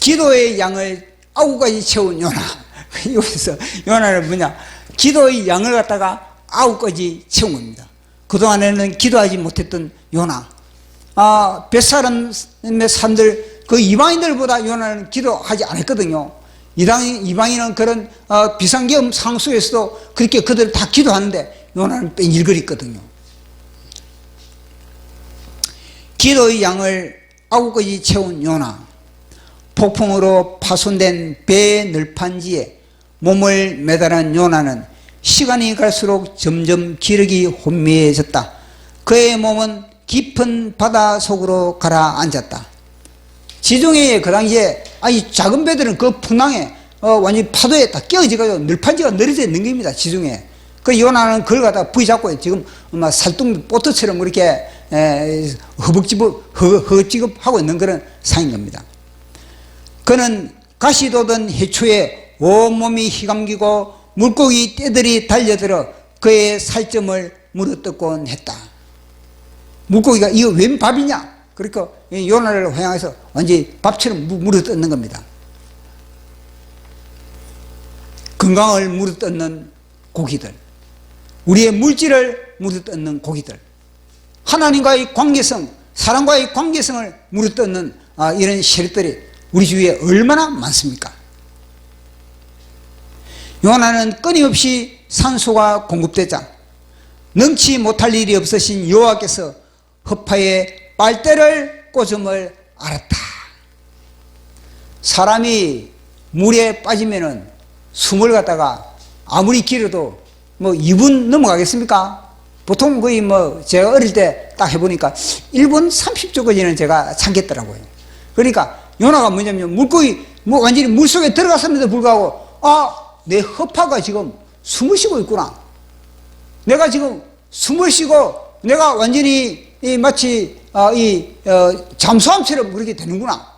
기도의 양을 9가지 채운 요나. 여기서 요나는 뭐냐? 기도의 양을 갖다가 9가지 채운 겁니다. 그동안에는 기도하지 못했던 요나. 뱃사람의 사람들, 그 이방인들보다 요나는 기도하지 않았거든요. 이방인은 그런 비상계엄 상황 속에서도 그렇게 그들 다 기도하는데 요나는 뺀일거렸거든요. 기도의 양을 9가지 채운 요나. 폭풍으로 파손된 배의 널판지에 몸을 매달은 요나는 시간이 갈수록 점점 기력이 혼미해졌다. 그의 몸은 깊은 바다 속으로 가라앉았다. 지중해에 그 당시에 아니 작은 배들은 그 풍랑에 완전히 파도에 다 끼어지가지고 널판지가 늘어져 있는 겁니다. 지중해. 그 요나는 그걸 갖다가 부여잡고 지금 살뚱 보트처럼 그렇게 허겁지겁하고 있는 그런 상인 겁니다. 그는 가시돋은 해초에 온몸이 휘감기고 물고기 떼들이 달려들어 그의 살점을 물어뜯곤 했다. 물고기가 이거 웬 밥이냐? 그러니까 요나를 향해서 완전히 밥처럼 물어뜯는 겁니다. 건강을 물어뜯는 고기들, 우리의 물질을 물어뜯는 고기들, 하나님과의 관계성, 사람과의 관계성을 물어뜯는 이런 세력들이 우리 주위에 얼마나 많습니까? 요나는 끊임없이 산소가 공급되자 능치 못할 일이 없으신 여호와께서 허파에 빨대를 꽂음을 알았다. 사람이 물에 빠지면은 숨을 갖다가 아무리 길어도 2분 넘어가겠습니까? 보통 거의 제가 어릴 때 딱 해보니까 1분 30초까지는 제가 참겠더라고요. 그러니까 요나가 뭐냐면 물고기 완전히 물속에 들어갔음에도 불구하고 내 허파가 지금 숨을 쉬고 있구나. 내가 지금 숨을 쉬고 내가 완전히 마치 잠수함처럼 그렇게 되는구나.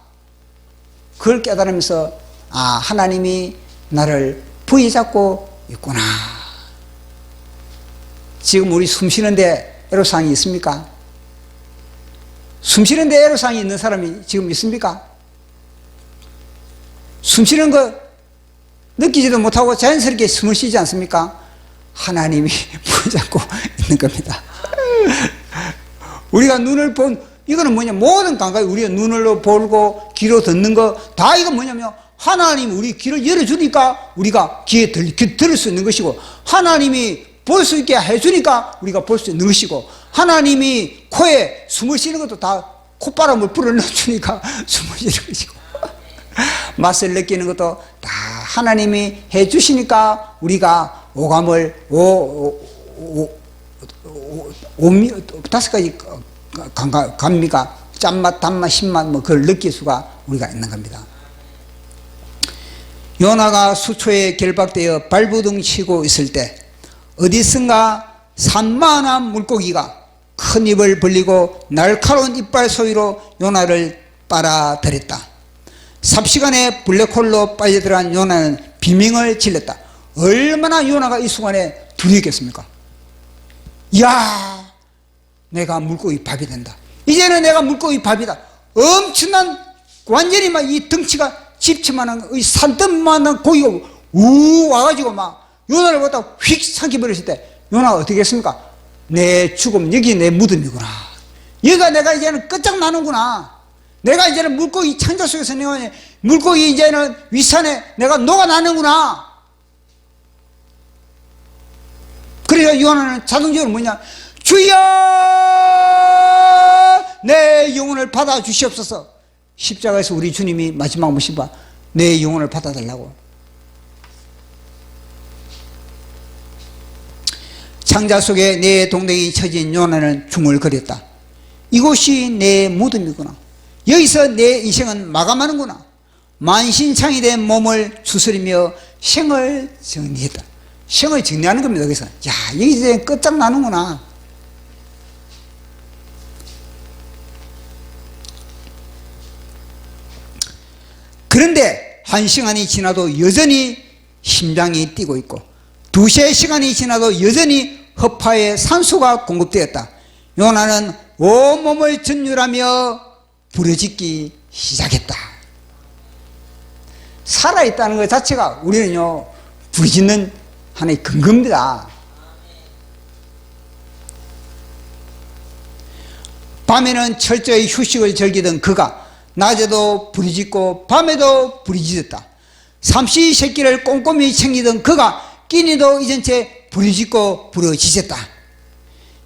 그걸 깨달으면서 하나님이 나를 부여잡고 있구나. 지금 우리 숨 쉬는데 애로사항이 있습니까? 숨 쉬는데 애로사항이 있는 사람이 지금 있습니까? 숨 쉬는 거 느끼지도 못하고 자연스럽게 숨을 쉬지 않습니까? 하나님이 부여잡고 있는 겁니다. 우리가 눈을 이거는 뭐냐, 모든 감각이 우리가 눈으로 보고 귀로 듣는 거 다 이건 뭐냐면 하나님이 우리 귀를 열어주니까 우리가 귀에 들을 수 있는 것이고, 하나님이 볼 수 있게 해주니까 우리가 볼 수 있는 것이고, 하나님이 코에 숨을 쉬는 것도 다 콧바람을 불어넣어주니까 숨을 쉬는 것이고, 맛을 느끼는 것도 다 하나님이 해주시니까 우리가 오감을 다섯 가지 감미가 짠맛, 단맛, 신맛 그걸 느낄 수가 우리가 있는 겁니다. 요나가 수초에 결박되어 발부둥 치고 있을 때 어디선가 산만한 물고기가 큰 입을 벌리고 날카로운 이빨 소리로 요나를 빨아들였다. 삽시간에 블랙홀로 빠져들어간 요나는 비명을 질렀다. 얼마나 요나가 이 순간에 두려웠겠습니까? 이야, 내가 물고기 밥이 된다. 이제는 내가 물고기 밥이다. 엄청난 완전히 막 이 덩치가 집치만한 이 산뜻만한 고기가 우 와가지고 막 요나를 갖다 휙 삼켜버렸을 때 요나가 어떻게 했습니까? 내 죽음, 여기 내 무덤이구나. 여기가 내가 이제는 끝장나는구나. 내가 이제는 물고기 창자 속에서 내가 물고기 이제는 윗산에 내가 녹아나는구나. 그래서 요나는 자동적으로 뭐냐, 주여 내 영혼을 받아 주시옵소서. 십자가에서 우리 주님이 마지막 모시바 내 영혼을 받아달라고. 창자 속에 내 동댕이 처진 요나는 중얼거렸다. 이곳이 내 무덤이구나. 여기서 내 인생은 마감하는구나. 만신창이 된 몸을 추스리며 생을 정리했다. 생을 정리하는 겁니다. 여기서 야, 여기 이제 끝장나는구나. 그런데 1시간이 지나도 여전히 심장이 뛰고 있고 2-3시간이 지나도 여전히 허파에 산소가 공급되었다. 요나는 온몸을 전율하며 부르짖기 시작했다. 살아있다는 것 자체가 우리는요 부르짖는 하나의 근거입니다. 밤에는 철저히 휴식을 즐기던 그가 낮에도 부르짖고 밤에도 부르짖었다. 삼시세끼를 꼼꼼히 챙기던 그가 끼니도 잊은 채 부르짖고 부르짖었다.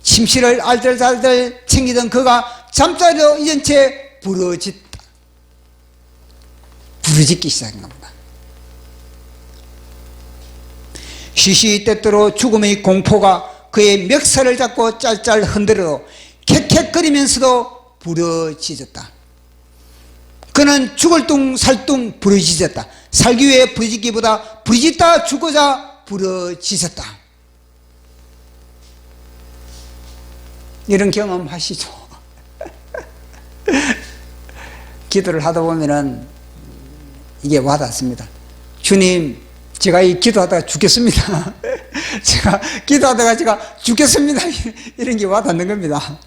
침실을 알들살들 챙기던 그가 잠자리도 잊은 채 부르짖다. 부르짖기 시작한 겁니다. 시시때때로 죽음의 공포가 그의 멱살을 잡고 짤짤 흔들어도 캑캑거리면서도 부르짖었다. 그는 죽을 둥 살 둥 부르짖었다. 살기 위해 부르짖기보다 부르짖다 죽고자 부르짖었다. 이런 경험 하시죠? 기도를 하다 보면은 이게 와닿습니다. 주님, 제가 이 기도하다가 죽겠습니다. 제가 기도하다가 제가 죽겠습니다. 이런 게 와닿는 겁니다.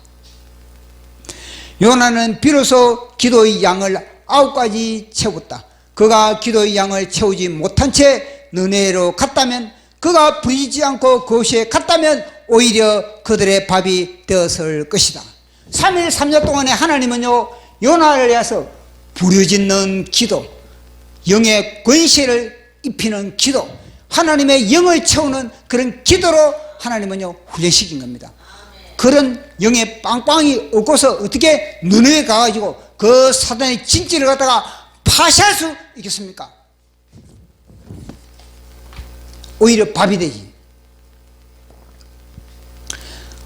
요나는 비로소 기도의 양을 9가지 채웠다. 그가 기도의 양을 채우지 못한 채 너네로 갔다면, 그가 부르짖지 않고 그곳에 갔다면 오히려 그들의 밥이 되었을 것이다. 3일 3년 동안에 하나님은요 요나를 위해서 부르짖는 기도, 영의 권세를 입히는 기도, 하나님의 영을 채우는 그런 기도로 하나님은요 훈련시킨 겁니다. 그런 영의 빵빵이 얻고서 어떻게 너네에 가가지고 그 사단의 진지를 갖다가 파쇄할 수 있겠습니까? 오히려 밥이 되지.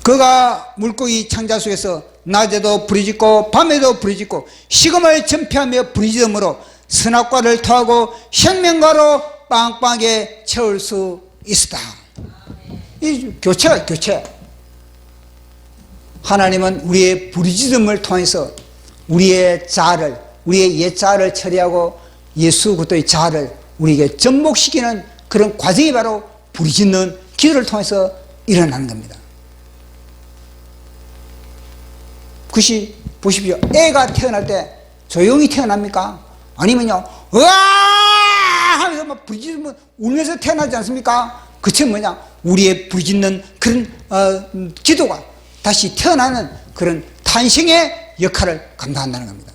그가 물고기 창자 속에서 낮에도 부르짖고 밤에도 부르짖고 식음을 전폐하며 부르짖음으로 선악과를 토하고 생명과로 빵빵하게 채울 수 있었다. 이 교체가 교체. 하나님은 우리의 부르짖음을 통해서 우리의 자아를, 우리의 옛 자아를 처리하고 예수 그리스도의 자아를 우리에게 접목시키는 그런 과정이 바로 부르짖는 기도를 통해서 일어나는 겁니다. 그것이 보십시오. 애가 태어날 때 조용히 태어납니까? 아니면요 으아 하면서 막 부르짖으면 울면서 태어나지 않습니까? 그것은 뭐냐, 우리의 부르짖는 그런 기도가 다시 태어나는 그런 탄생의 역할을 감당한다는 겁니다.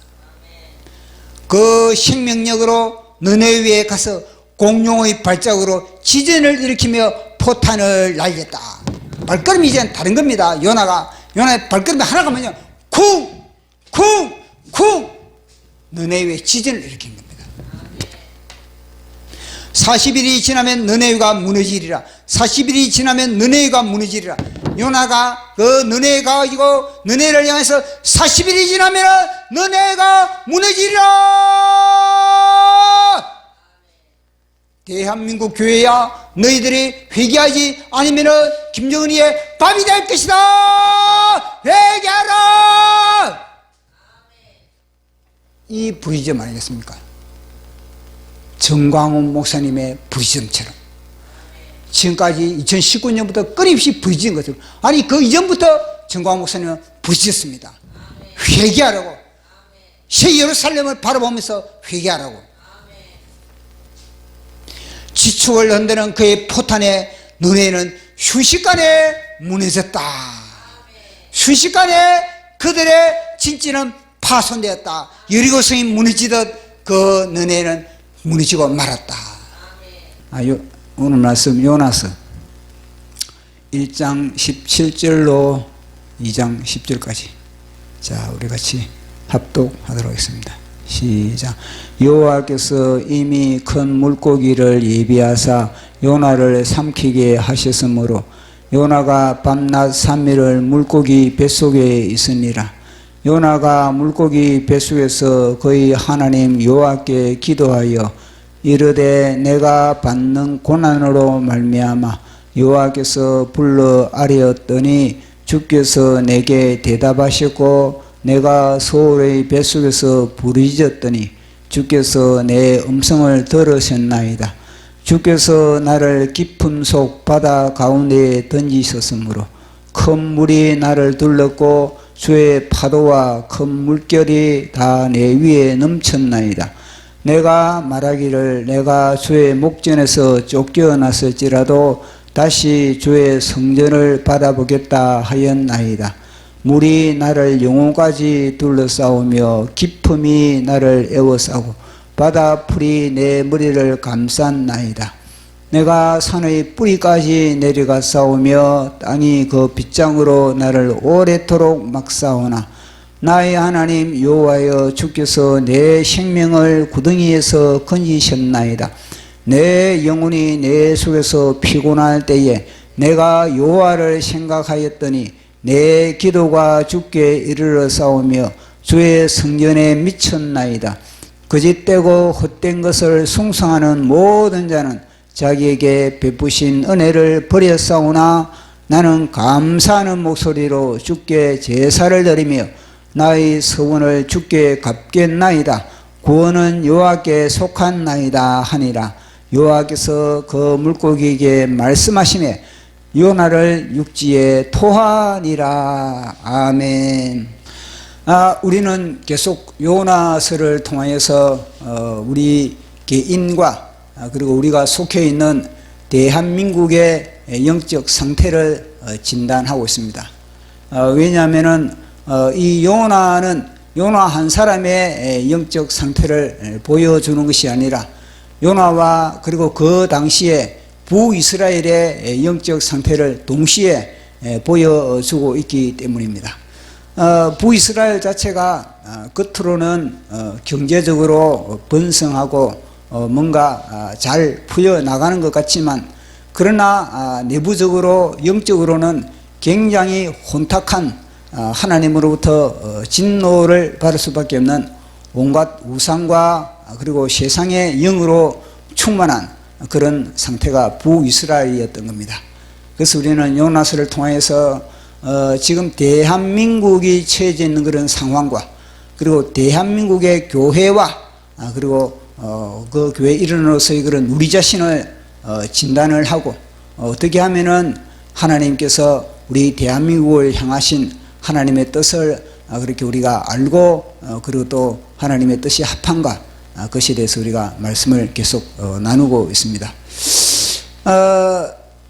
그 생명력으로 너네위에 가서 공룡의 발작으로 지진을 일으키며 포탄을 날렸다. 발걸음이 이제는 다른 겁니다. 요나의 발걸음이 하나가 뭐냐, 쿵! 쿵! 쿵! 너네위에 지진을 일으킨 겁니다. 40일이 지나면 너네위가 무너지리라. 40일이 지나면 너네위가 무너지리라. 요나가 그 너네에 가가지고 너네를 향해서 40일이 지나면 너네가 무너지리라. 대한민국 교회야, 너희들이 회개하지 않으면 김정은이의 밥이 될 것이다. 회개하라. 이 부르짖음 아니겠습니까? 정광훈 목사님의 부르짖음처럼 지금까지 2019년부터 끊임없이 부르짖은 것처럼, 아니 그 이전부터 정광훈 목사님은 부르짖었습니다. 회개하라고, 새 예루살렘을 바라보면서 회개하라고. 지축을 흔드는 그의 포탄에 너네는 순식간에 무너졌다. 순식간에 그들의 진지는 파손되었다. 여리고성이 무너지듯 그 너네는 무너지고 말았다. 오늘 말씀 요나서 1장 17절로 2장 10절까지. 자, 우리 같이 합독하도록 하겠습니다. 시작. 여호와께서 이미 큰 물고기를 예비하사 요나를 삼키게 하셨으므로 요나가 밤낮 3일을 물고기 뱃속에 있으니라. 요나가 물고기 뱃속에서 그의 하나님 여호와께 기도하여 이르되 내가 받는 고난으로 말미암아 여호와께서 불러 아뢰었더니 주께서 내게 대답하셨고 내가 소울의 뱃속에서 부르짖었더니 주께서 내 음성을 들으셨나이다. 주께서 나를 깊은 속 바다 가운데에 던지셨으므로 큰 물이 나를 둘렀고 주의 파도와 큰 물결이 다 내 위에 넘쳤나이다. 내가 말하기를 내가 주의 목전에서 쫓겨났을지라도 다시 주의 성전을 바라보겠다 하였나이다. 물이 나를 영혼까지 둘러싸우며 깊음이 나를 에워싸고 바다 풀이 내 머리를 감쌌나이다. 내가 산의 뿌리까지 내려가 싸우며 땅이 그 빗장으로 나를 오래도록 막 싸우나 나의 하나님 여호와여 주께서 내 생명을 구덩이에서 건지셨나이다. 내 영혼이 내 속에서 피곤할 때에 내가 여호와를 생각하였더니 내 기도가 주께 이르러 싸우며 주의 성전에 미쳤나이다. 거짓되고 헛된 것을 숭상하는 모든 자는 자기에게 베푸신 은혜를 버렸사오나 나는 감사하는 목소리로 주께 제사를 드리며 나의 서원을 주께 갚겠나이다. 구원은 여호와께 속한나이다 하니라. 여호와께서 그 물고기에게 말씀하시매 요나를 육지에 토하니라. 아멘. 우리는 계속 요나서를 통하여서 우리 개인과 그리고 우리가 속해 있는 대한민국의 영적 상태를 진단하고 있습니다. 왜냐하면 이 요나는 요나 한 사람의 영적 상태를 보여주는 것이 아니라 요나와 그리고 그 당시에 부이스라엘의 영적 상태를 동시에 보여주고 있기 때문입니다. 부이스라엘 자체가 겉으로는 경제적으로 번성하고 뭔가 잘 풀려나가는 것 같지만 그러나 내부적으로 영적으로는 굉장히 혼탁한 하나님으로부터 진노를 받을 수밖에 없는 온갖 우상과 그리고 세상의 영으로 충만한 그런 상태가 부이스라엘이었던 겁니다. 그래서 우리는 요나서를 통해서 지금 대한민국이 처해져 있는 그런 상황과 그리고 대한민국의 교회와 그리고 그 교회 일원으로서의 그런 우리 자신을 진단을 하고 어떻게 하면은 하나님께서 우리 대한민국을 향하신 하나님의 뜻을 그렇게 우리가 알고 그리고 또 하나님의 뜻이 합한가 그것에 대해서 우리가 말씀을 계속 나누고 있습니다.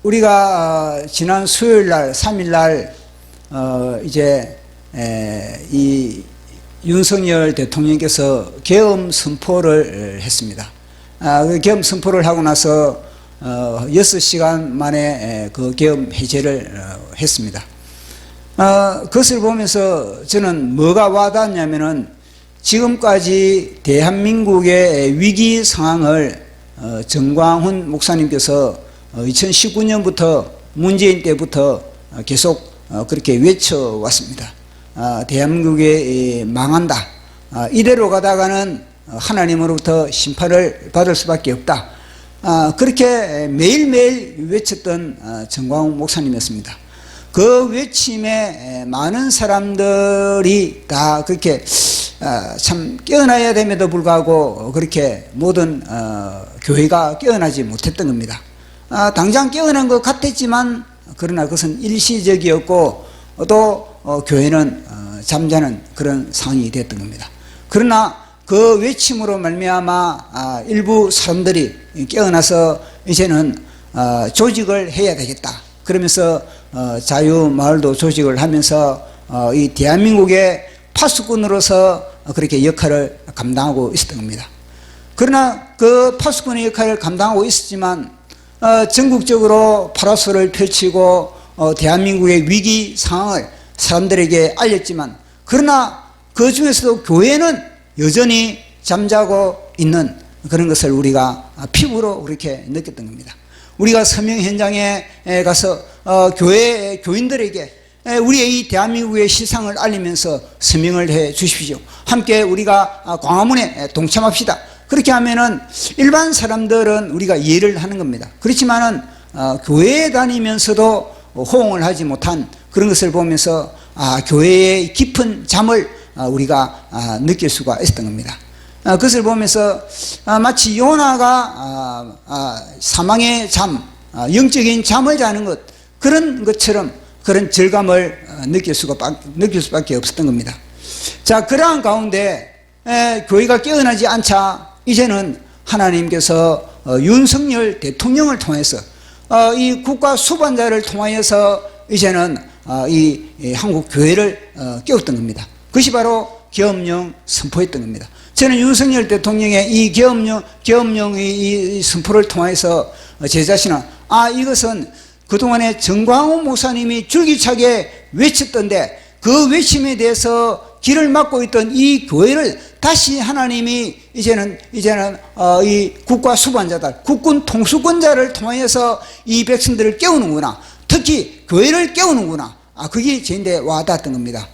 우리가 지난 수요일날 3일날 이제 이 윤석열 대통령께서 계엄 선포를 했습니다. 그 계엄 선포를 하고 나서 6시간 만에 그 계엄 해제를 했습니다. 그것을 보면서 저는 뭐가 와닿았냐면은 지금까지 대한민국의 위기 상황을 정광훈 목사님께서 2019년부터 문재인 때부터 계속 그렇게 외쳐왔습니다. 대한민국이 망한다. 이대로 가다가는 하나님으로부터 심판을 받을 수밖에 없다. 그렇게 매일매일 외쳤던 정광훈 목사님이었습니다. 그 외침에 많은 사람들이 다 그렇게 참 깨어나야 됨에도 불구하고 그렇게 모든 교회가 깨어나지 못했던 겁니다. 당장 깨어난 것 같았지만 그러나 그것은 일시적이었고 또 교회는 잠자는 그런 상황이 됐던 겁니다. 그러나 그 외침으로 말미암아 일부 사람들이 깨어나서 이제는 조직을 해야 되겠다. 그러면서 자유마을도 조직을 하면서 이 대한민국의 파수꾼으로서 그렇게 역할을 감당하고 있었던 겁니다. 그러나 그 파수꾼의 역할을 감당하고 있었지만 전국적으로 파라솔을 펼치고 대한민국의 위기 상황을 사람들에게 알렸지만 그러나 그 중에서도 교회는 여전히 잠자고 있는 그런 것을 우리가 피부로 그렇게 느꼈던 겁니다. 우리가 서명 현장에 가서 교회 교인들에게 우리의 이 대한민국의 실상을 알리면서 서명을 해 주십시오. 함께 우리가 광화문에 동참합시다. 그렇게 하면은 일반 사람들은 우리가 이해를 하는 겁니다. 그렇지만은 교회에 다니면서도 호응을 하지 못한 그런 것을 보면서 교회의 깊은 잠을 우리가 느낄 수가 있었던 겁니다. 그것을 보면서 마치 요나가 사망의 잠, 영적인 잠을 자는 것 그런 것처럼 그런 절감을 느낄 수밖에 없었던 겁니다. 자, 그러한 가운데 교회가 깨어나지 않자 이제는 하나님께서 윤석열 대통령을 통해서 이 국가 수반자를 통하여서 이제는 이 한국 교회를 깨웠던 겁니다. 그것이 바로 계엄령 선포했던 겁니다. 저는 윤석열 대통령의 이 계엄령의 이 선포를 통해서 제 자신은 이것은 그동안에 정광훈 목사님이 줄기차게 외쳤던데 그 외침에 대해서 길을 막고 있던 이 교회를 다시 하나님이 이제는 이 국가 수반자들, 국군 통수권자를 통하여서 이 백성들을 깨우는구나. 특히 교회를 깨우는구나. 그게 제인데 와닿았던 겁니다.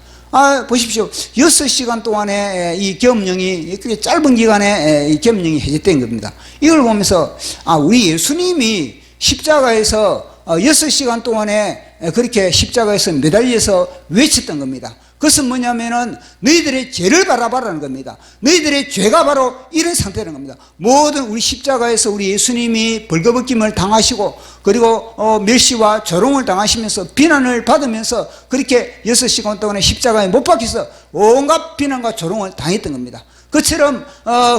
보십시오. 6시간 동안에 이 계엄령이, 꽤 짧은 기간에 이 계엄령이 해제된 겁니다. 이걸 보면서, 우리 예수님이 십자가에서 6시간 동안에 그렇게 십자가에서 매달려서 외쳤던 겁니다. 그것은 뭐냐면은 너희들의 죄를 바라봐라는 겁니다. 너희들의 죄가 바로 이런 상태라는 겁니다. 모든 우리 십자가에서 우리 예수님이 벌거벗김을 당하시고 그리고 멸시와 조롱을 당하시면서 비난을 받으면서 그렇게 6시간 동안에 십자가에 못 박혀서 온갖 비난과 조롱을 당했던 겁니다. 그처럼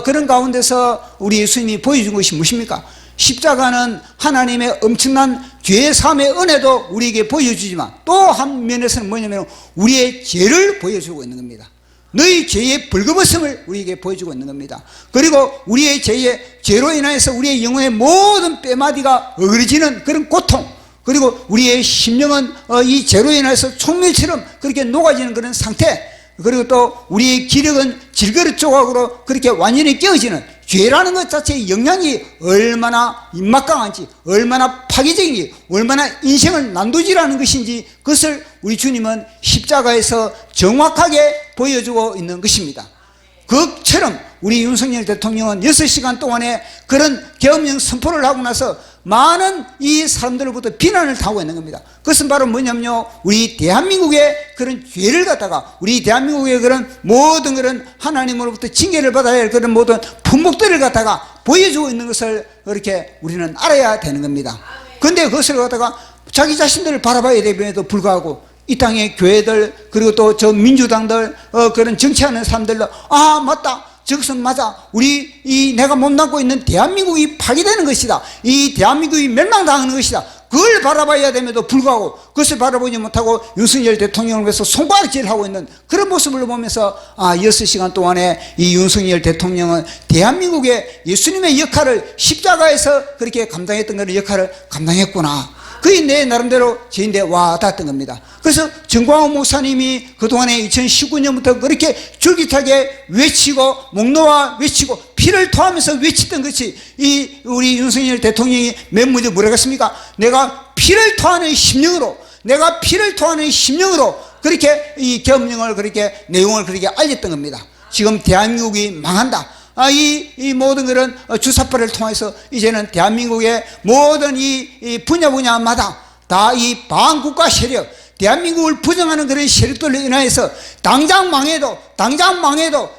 그런 가운데서 우리 예수님이 보여준 것이 무엇입니까? 십자가는 하나님의 엄청난 죄 사함의 은혜도 우리에게 보여주지만 또 한 면에서는 뭐냐면 우리의 죄를 보여주고 있는 겁니다. 너희 죄의 벌거벗음을 우리에게 보여주고 있는 겁니다. 그리고 우리의 죄로 인하여서 우리의 영혼의 모든 뼈마디가 어그러지는 그런 고통, 그리고 우리의 심령은 이 죄로 인하여서 총멸처럼 그렇게 녹아지는 그런 상태, 그리고 또 우리의 기력은 질그릇 조각으로 그렇게 완전히 깨어지는 죄라는 것 자체의 영향이 얼마나 막강한지, 얼마나 파괴적인지, 얼마나 인생을 난도질하는 것인지 그것을 우리 주님은 십자가에서 정확하게 보여주고 있는 것입니다. 그처럼 우리 윤석열 대통령은 6시간 동안에 그런 계엄령 선포를 하고 나서 많은 이 사람들로부터 비난을 당하고 있는 겁니다. 그것은 바로 뭐냐면요, 우리 대한민국의 그런 죄를 갖다가, 우리 대한민국의 그런 모든 그런 하나님으로부터 징계를 받아야 할 그런 모든 품목들을 갖다가 보여주고 있는 것을 그렇게 우리는 알아야 되는 겁니다. 그런데 그것을 갖다가 자기 자신들을 바라봐야 됨에도 불구하고 이 땅의 교회들, 그리고 또 저 민주당들, 그런 정치하는 사람들도 맞다, 저것은 맞아, 내가 몸담고 있는 대한민국이 파괴되는 것이다, 이 대한민국이 멸망당하는 것이다, 그걸 바라봐야 됨에도 불구하고 그것을 바라보지 못하고 윤석열 대통령을 위해서 손가락질하고 있는 그런 모습을 보면서 6시간 동안에 이 윤석열 대통령은 대한민국의 예수님의 역할을 십자가에서 그렇게 감당했던 그런 역할을 감당했구나, 그게 내 나름대로 제인데 와닿았던 겁니다. 그래서 정광훈 목사님이 그동안에 2019년부터 그렇게 줄깃하게 외치고 목 놓아 외치고 피를 토하면서 외치던 것이 이 우리 윤석열 대통령이 맨 먼저 뭐라고 했습니까? 내가 피를 토하는 심령으로 그렇게 이 계엄령을 그렇게 내용을 그렇게 알렸던 겁니다. 지금 대한민국이 망한다, 이 모든 그런 주사파를 통해서 이제는 대한민국의 모든 이 분야마다 다 이 반국가 세력, 대한민국을 부정하는 그런 세력들로 인하여서 당장 망해도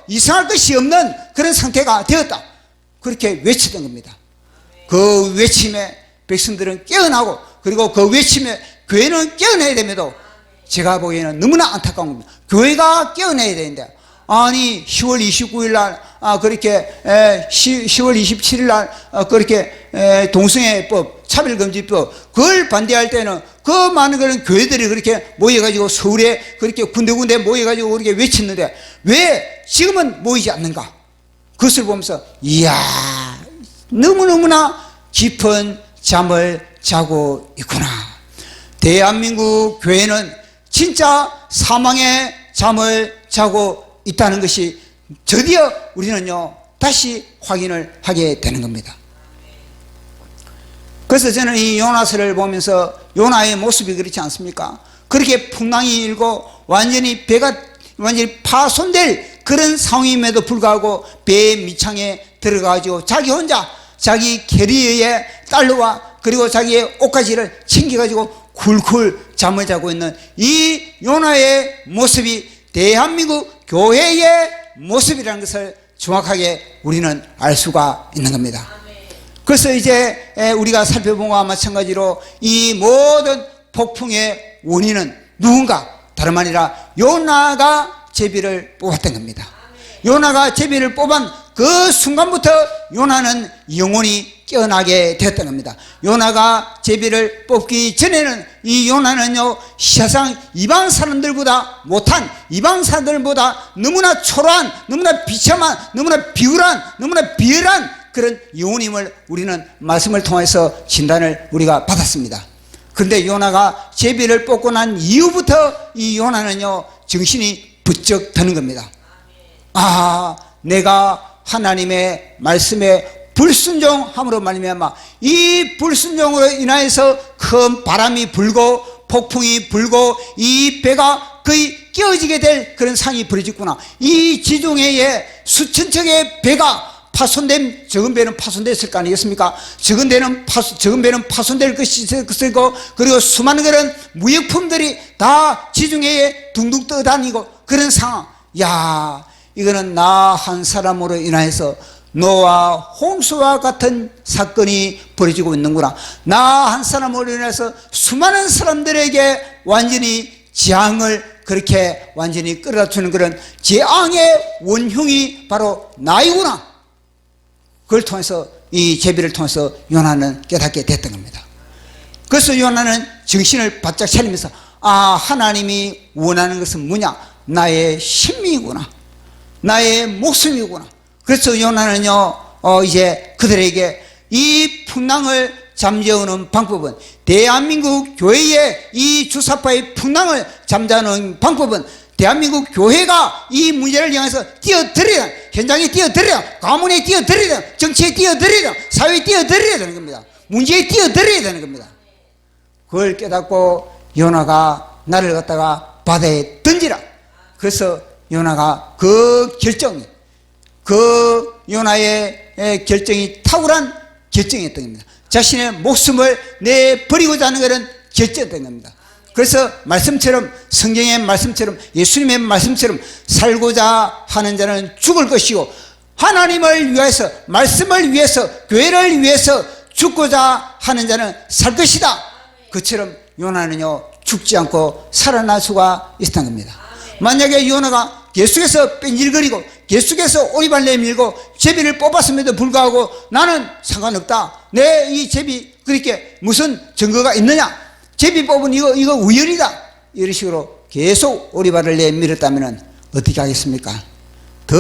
이상할 것이 없는 그런 상태가 되었다, 그렇게 외치던 겁니다. 그 외침에 백성들은 깨어나고, 그리고 그 외침에 교회는 깨어나야 됨에도 제가 보기에는 너무나 안타까운 겁니다. 교회가 깨어나야 되는데 10월 29일 날 그렇게 10월 27일 날 그렇게 동성애법, 차별금지법 그걸 반대할 때는 그 많은 그런 교회들이 그렇게 모여가지고 서울에 그렇게 군데군데 모여가지고 그렇게 외쳤는데 왜 지금은 모이지 않는가? 그것을 보면서 이야, 너무너무나 깊은 잠을 자고 있구나. 대한민국 교회는 진짜 사망의 잠을 자고 있다는 것이 드디어 우리는요 다시 확인을 하게 되는 겁니다. 그래서 저는 이 요나서를 보면서 요나의 모습이 그렇지 않습니까? 그렇게 풍랑이 일고 배가 완전히 파손될 그런 상황임에도 불구하고 배의 밑창에 들어가가지고 자기 혼자 자기 캐리어의 딸로와 그리고 자기의 옷가지를 챙겨가지고 굴굴 잠을 자고 있는 이 요나의 모습이 대한민국 교회의 모습이라는 것을 정확하게 우리는 알 수가 있는 겁니다. 그래서 이제 우리가 살펴본 것과 마찬가지로 이 모든 폭풍의 원인은 누군가 다름 아니라 요나가 제비를 뽑았던 겁니다. 요나가 제비를 뽑은 그 순간부터 요나는 영혼이 깨어나게 됐던 겁니다. 요나가 제비를 뽑기 전에는 이 요나는요, 세상 이방 사람들보다 못한, 이방 사람들보다 너무나 초라한, 너무나 비참한, 너무나 비굴한, 너무나 비열한 그런 영혼임을 우리는 말씀을 통해서 진단을 우리가 받았습니다. 그런데 요나가 제비를 뽑고 난 이후부터 이 요나는요, 정신이 부쩍 드는 겁니다. 아, 내가 하나님의 말씀에 불순종함으로 말미암아 이 불순종으로 인하여서 큰 바람이 불고 폭풍이 불고 이 배가 거의 깨어지게 될 그런 상황이 벌어졌구나. 이 지중해에 수천 척의 배가 파손된, 적은 배는 파손됐을 거 아니겠습니까? 적은 배는 파손될 것이고, 그리고 수많은 그런 무역품들이 다 지중해에 둥둥 떠다니고 그런 상황. 야, 이거는 나 한 사람으로 인하여서 노아 홍수와 같은 사건이 벌어지고 있는구나. 나 한 사람으로 인해서 수많은 사람들에게 완전히 재앙을 그렇게 완전히 끌어다 주는 그런 재앙의 원흉이 바로 나이구나. 그걸 통해서, 이 제비를 통해서 요나는 깨닫게 됐던 겁니다. 그래서 요나는 정신을 바짝 차리면서, 아, 하나님이 원하는 것은 뭐냐? 나의 생명이구나, 나의 목숨이구나. 그래서 요나는요, 이제 그들에게 이 풍랑을 잠재우는 방법은, 대한민국 교회의 이 주사파의 풍랑을 잠재우는 방법은 대한민국 교회가 이 문제를 향해서 뛰어들어야, 현장에 뛰어들어야, 가문에 뛰어들어야, 정치에 뛰어들어야, 사회에 뛰어들어야 되는 겁니다. 문제에 뛰어들어야 되는 겁니다. 그걸 깨닫고 요나가 나를 갖다가 바다에 던지라. 그래서 요나가 그 결정이, 그 요나의 결정이 탁월한 결정이었던 겁니다. 자신의 목숨을 내버리고자 하는 그런 결정이었던 겁니다. 그래서 말씀처럼, 성경의 말씀처럼, 예수님의 말씀처럼 살고자 하는 자는 죽을 것이고, 하나님을 위해서, 말씀을 위해서, 교회를 위해서 죽고자 하는 자는 살 것이다. 그처럼 요나는요, 죽지 않고 살아날 수가 있었던 겁니다. 만약에 요나가 계속해서 뺀질거리고 계속해서 오리발 내밀고 제비를 뽑았음에도 불구하고 나는 상관없다, 내 이 제비 그렇게 무슨 증거가 있느냐, 제비 뽑은 이거 우연이다, 이런 식으로 계속 오리발을 내밀었다면 어떻게 하겠습니까? 더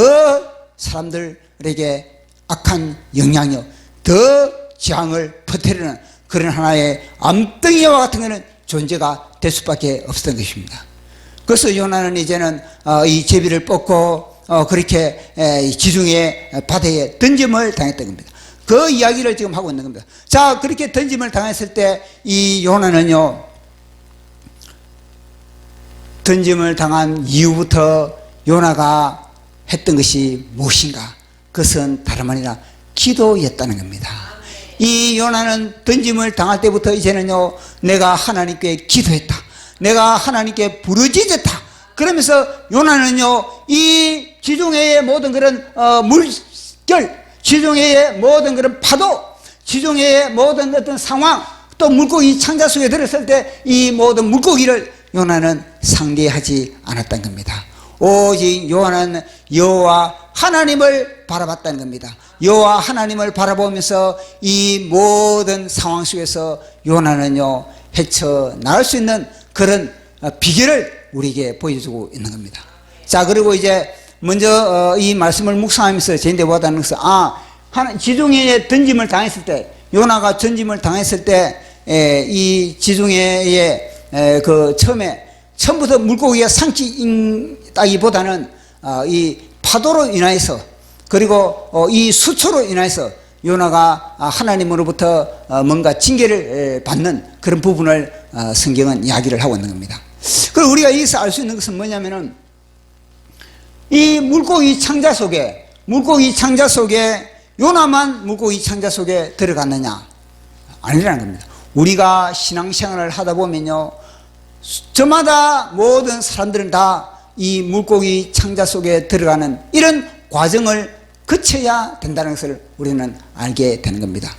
사람들에게 악한 영향이요, 더 재앙을 퍼뜨리는 그런 하나의 암덩이와 같은 것은 존재가 될 수밖에 없었던 것입니다. 그래서 요나는 이제는 이 제비를 뽑고 그렇게 지중해 바다에 던짐을 당했던 겁니다. 그 이야기를 지금 하고 있는 겁니다. 자, 그렇게 던짐을 당했을 때 이 요나는요, 던짐을 당한 이후부터 요나가 했던 것이 무엇인가? 그것은 다름 아니라 기도였다는 겁니다. 이 요나는 던짐을 당할 때부터 이제는요, 내가 하나님께 기도했다, 내가 하나님께 부르짖었다. 그러면서 요나는요, 이 지중해의 모든 그런 물결, 지중해의 모든 그런 파도, 지중해의 모든 어떤 상황, 또 물고기 창자 속에 들었을 때 이 모든 물고기를 요나는 상대하지 않았던 겁니다. 오직 요나는 여호와 하나님을 바라봤다는 겁니다. 여호와 하나님을 바라보면서 이 모든 상황 속에서 요나는요, 헤쳐나올 수 있는 그런 비결을 우리에게 보여주고 있는 겁니다. 자, 그리고 이제 먼저 이 말씀을 묵상하면서 제인데 보다는 것은, 지중해에 던짐을 당했을 때, 요나가 던짐을 당했을 때 이 지중해에 그 처음부터 물고기가 상치다기보다는 이 파도로 인하여서, 그리고 이 수초로 인하여서 요나가 하나님으로부터 뭔가 징계를 받는 그런 부분을 성경은 이야기를 하고 있는 겁니다. 그리고 우리가 여기서 알 수 있는 것은 뭐냐면은, 이 물고기 창자 속에 요나만 물고기 창자 속에 들어갔느냐? 아니라는 겁니다. 우리가 신앙생활을 하다 보면요, 저마다 모든 사람들은 다 이 물고기 창자 속에 들어가는 이런 과정을 거쳐야 된다는 것을 우리는 알게 되는 겁니다.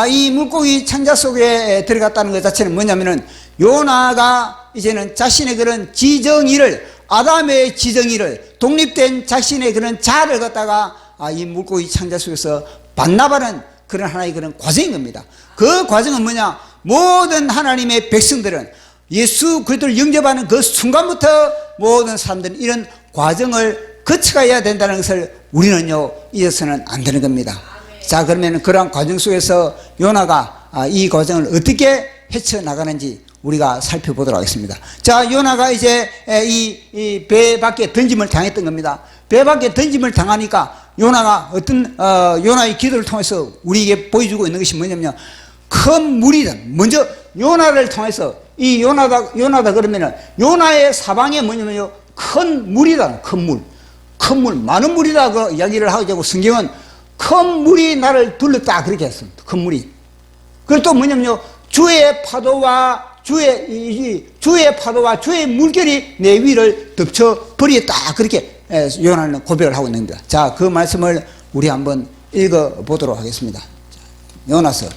이 물고기 창자 속에 들어갔다는 것 자체는 뭐냐면은, 요나가 이제는 자신의 그런 지정의를, 아담의 지정의를, 독립된 자신의 그런 자아를 갖다가 이 물고기 창자 속에서 반납하는 그런 하나의 그런 과정인 겁니다. 그 과정은 뭐냐? 모든 하나님의 백성들은 예수 그리스도를 영접하는 그 순간부터 모든 사람들은 이런 과정을 거쳐가야 된다는 것을 우리는요 잊어서는 안 되는 겁니다. 자, 그러면 그러한 과정 속에서 요나가 이 과정을 어떻게 헤쳐나가는지 우리가 살펴보도록 하겠습니다. 자, 요나가 이제 이 배 밖에 던짐을 당했던 겁니다. 배 밖에 던짐을 당하니까 요나가 어떤 요나의 기도를 통해서 우리에게 보여주고 있는 것이 뭐냐면, 큰 물이든 먼저 요나를 통해서 이 요나다 그러면은 요나의 사방에 뭐냐면요 큰 물이다. 큰 물 많은 물이다 그 이야기를 하고 있고, 성경은 큰 물이 나를 둘렀다 그렇게 했습니다. 큰 물이. 그리고 또 뭐냐면요 주의 파도와 주의 물결이 내 위를 덮쳐 버리겠다 그렇게 요나는 고백을 하고 있는 겁니다. 자, 그 말씀을 우리 한번 읽어 보도록 하겠습니다. 요나서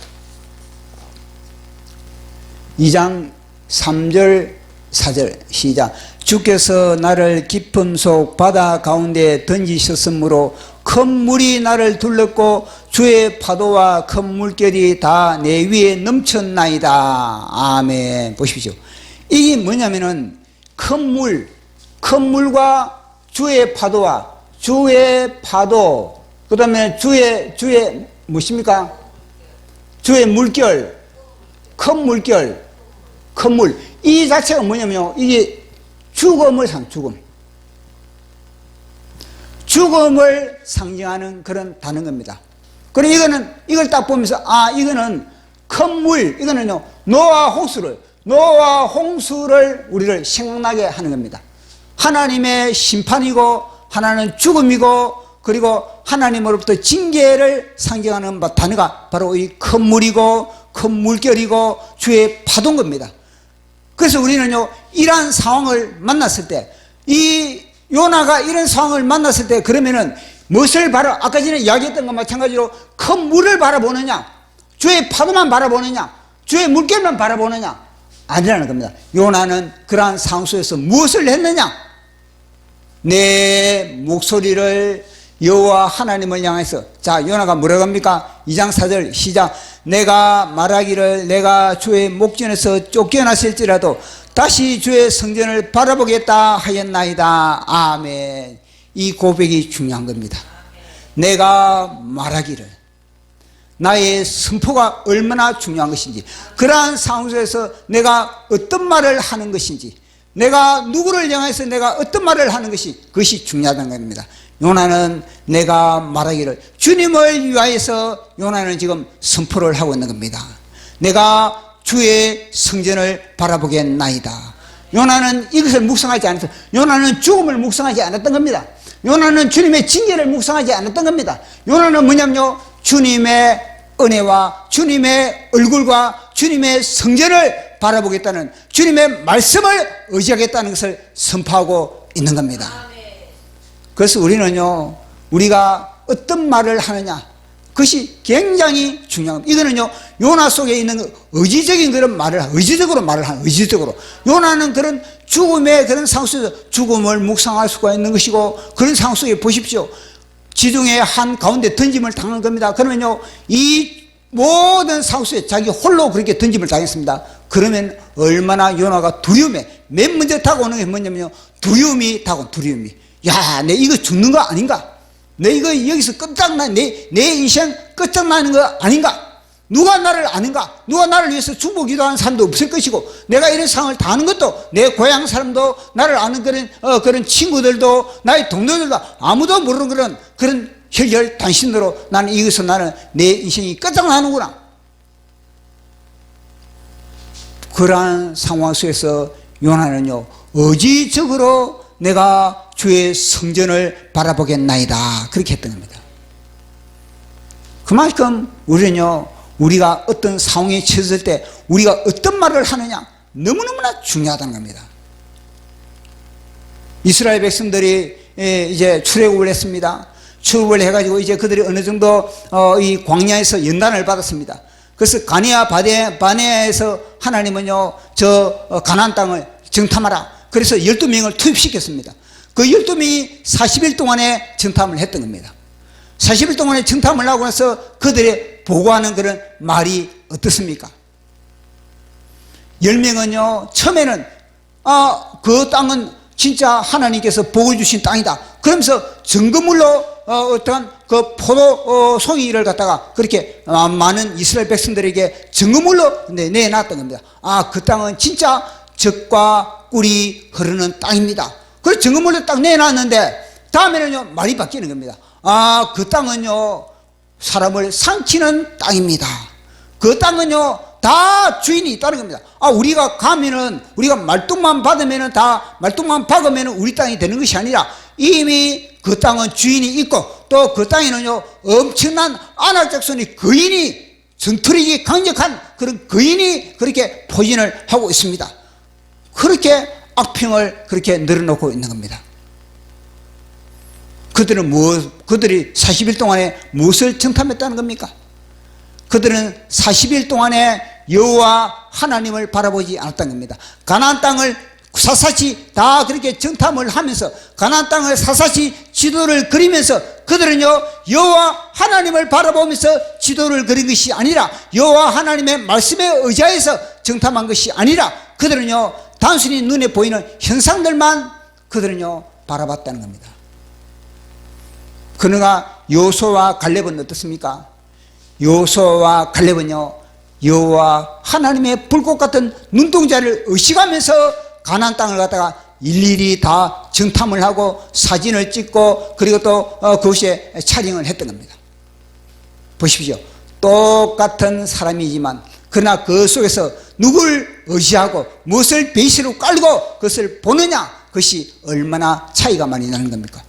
2장 3절 4절 시작. 주께서 나를 깊음 속 바다 가운데 던지셨으므로 큰 물이 나를 둘렀고 주의 파도와 큰 물결이 다 내 위에 넘쳤나이다. 아멘. 보십시오. 이게 뭐냐면은 큰 물과 주의 파도와 주의 파도, 그 다음에 주의 무엇입니까? 주의 물결, 큰 물. 이 자체가 뭐냐면요 이게 죽음을 상징하는 그런 단어인 겁니다. 그리고 이걸 딱 보면서 이거는 큰 물, 이거는요 노아 홍수를 우리를 생각나게 하는 겁니다. 하나님의 심판이고 하나는 죽음이고 그리고 하나님으로부터 징계를 상징하는 단어가 바로 이 큰 물이고 큰 물결이고 주의 파도인 겁니다. 그래서 우리는요 이러한 상황을 만났을 때, 이 요나가 이런 상황을 만났을 때 그러면은 무엇을 아까 전에 이야기했던 것과 마찬가지로 큰 물을 바라보느냐, 주의 파도만 바라보느냐, 주의 물결만 바라보느냐, 아니라는 겁니다. 요나는 그러한 상황 속에서 무엇을 했느냐? 내 목소리를 여호와 하나님을 향해서, 자, 요나가 뭐라고 합니까? 2장 4절 시작. 내가 말하기를 내가 주의 목전에서 쫓겨났을지라도 다시 주의 성전을 바라보겠다 하였나이다. 아멘. 이 고백이 중요한 겁니다. 내가 말하기를, 나의 선포가 얼마나 중요한 것인지, 그러한 상황 속에서 내가 어떤 말을 하는 것인지, 내가 누구를 향해서 내가 어떤 말을 하는 그것이 중요하다는 겁니다. 요나는 내가 말하기를, 주님을 위하여서 요나는 지금 선포를 하고 있는 겁니다. 내가 주의 성전을 바라보겠나이다. 요나는 이것을 묵상하지 않았어요. 요나는 죽음을 묵상하지 않았던 겁니다. 요나는 주님의 징계를 묵상하지 않았던 겁니다. 요나는 뭐냐면요 주님의 은혜와 주님의 얼굴과 주님의 성전을 바라보겠다는, 주님의 말씀을 의지하겠다는 것을 선포하고 있는 겁니다. 그래서 우리는요 우리가 어떤 말을 하느냐, 그것이 굉장히 중요합니다. 이거는요 요나 속에 있는 의지적인 그런 의지적으로 말을 하는, 의지적으로. 요나는 그런 죽음의 그런 상황 속에서 죽음을 묵상할 수가 있는 것이고, 그런 상황 속에 보십시오. 지중해 한 가운데 던짐을 당한 겁니다. 그러면요 이 모든 상황 속에 자기 홀로 그렇게 던짐을 당했습니다. 그러면 얼마나 요나가 두려움에, 맨 먼저 다가오는 게 뭐냐면요 두려움이. 야, 내 이거 죽는 거 아닌가? 내 이거 여기서 내 인생 끝장나는 거 아닌가? 누가 나를 아는가? 누가 나를 위해서 중보 기도하는 사람도 없을 것이고, 내가 이런 상황을 당하는 것도 내 고향 사람도, 나를 아는 그런 친구들도, 나의 동료들도 아무도 모르는 그런 혈혈단신으로 나는 내 인생이 끝장나는구나. 그러한 상황 속에서 요나는요 의지적으로 내가 주의 성전을 바라보겠나이다 그렇게 했던 겁니다. 그만큼 우리는요 우리가 어떤 상황에 처했을 때 우리가 어떤 말을 하느냐 너무너무나 중요하다는 겁니다. 이스라엘 백성들이 이제 출애굽을 했습니다. 출애굽을 해가지고 이제 그들이 어느 정도 이 광야에서 연단을 받았습니다. 그래서 바네아에서 하나님은요 저 가나안 땅을 정탐하라, 그래서 12명을 투입시켰습니다. 그 12명이 40일 동안에 정탐을 했던 겁니다. 40일 동안에 정탐을 하고 나서 그들의 보고하는 그런 말이 어떻습니까? 10명은요 처음에는 그 땅은 진짜 하나님께서 복을 주신 땅이다 그러면서 증거물로 어떠한 그 포도 송이를 갖다가 그렇게 많은 이스라엘 백성들에게 증거물로 내놨던 겁니다. 그 땅은 진짜 젖과 꿀이 흐르는 땅입니다. 그래서 증거물로 딱 내놨는데 다음에는요 말이 바뀌는 겁니다. 그 땅은요 사람을 삼키는 땅입니다. 그 땅은요 다 주인이 있다는 겁니다. 우리가 가면은 우리가 말뚝만 받으면은 다 말뚝만 박으면은 우리 땅이 되는 것이 아니라 이미 그 땅은 주인이 있고 또 그 땅에는요 엄청난 아낙 족속의 거인이 전투력이 강력한 그런 거인이 그렇게 포진을 하고 있습니다. 그렇게 악평을 그렇게 늘어놓고 있는 겁니다. 그들이 40일 동안에 무엇을 정탐했다는 겁니까? 그들은 40일 동안에 여호와 하나님을 바라보지 않았다는 겁니다. 가나안 땅을 사사시 다 그렇게 정탐을 하면서 가나안 땅을 사사시 지도를 그리면서 그들은요 여호와 하나님을 바라보면서 지도를 그린 것이 아니라 여호와 하나님의 말씀에 의지해서 정탐한 것이 아니라 그들은요 단순히 눈에 보이는 현상들만 그들은요 바라봤다는 겁니다. 그러나 여호수아와 갈렙은 어떻습니까? 여호수아와 갈렙은요 여호와 하나님의 불꽃 같은 눈동자를 의식하면서 가나안 땅을 갖다가 일일이 다 정탐을 하고 사진을 찍고 그리고 또 그곳에 촬영을 했던 겁니다. 보십시오. 똑같은 사람이지만 그러나 그 속에서 누굴 의지하고 무엇을 베이스로 깔고 그것을 보느냐 그것이 얼마나 차이가 많이 나는 겁니까?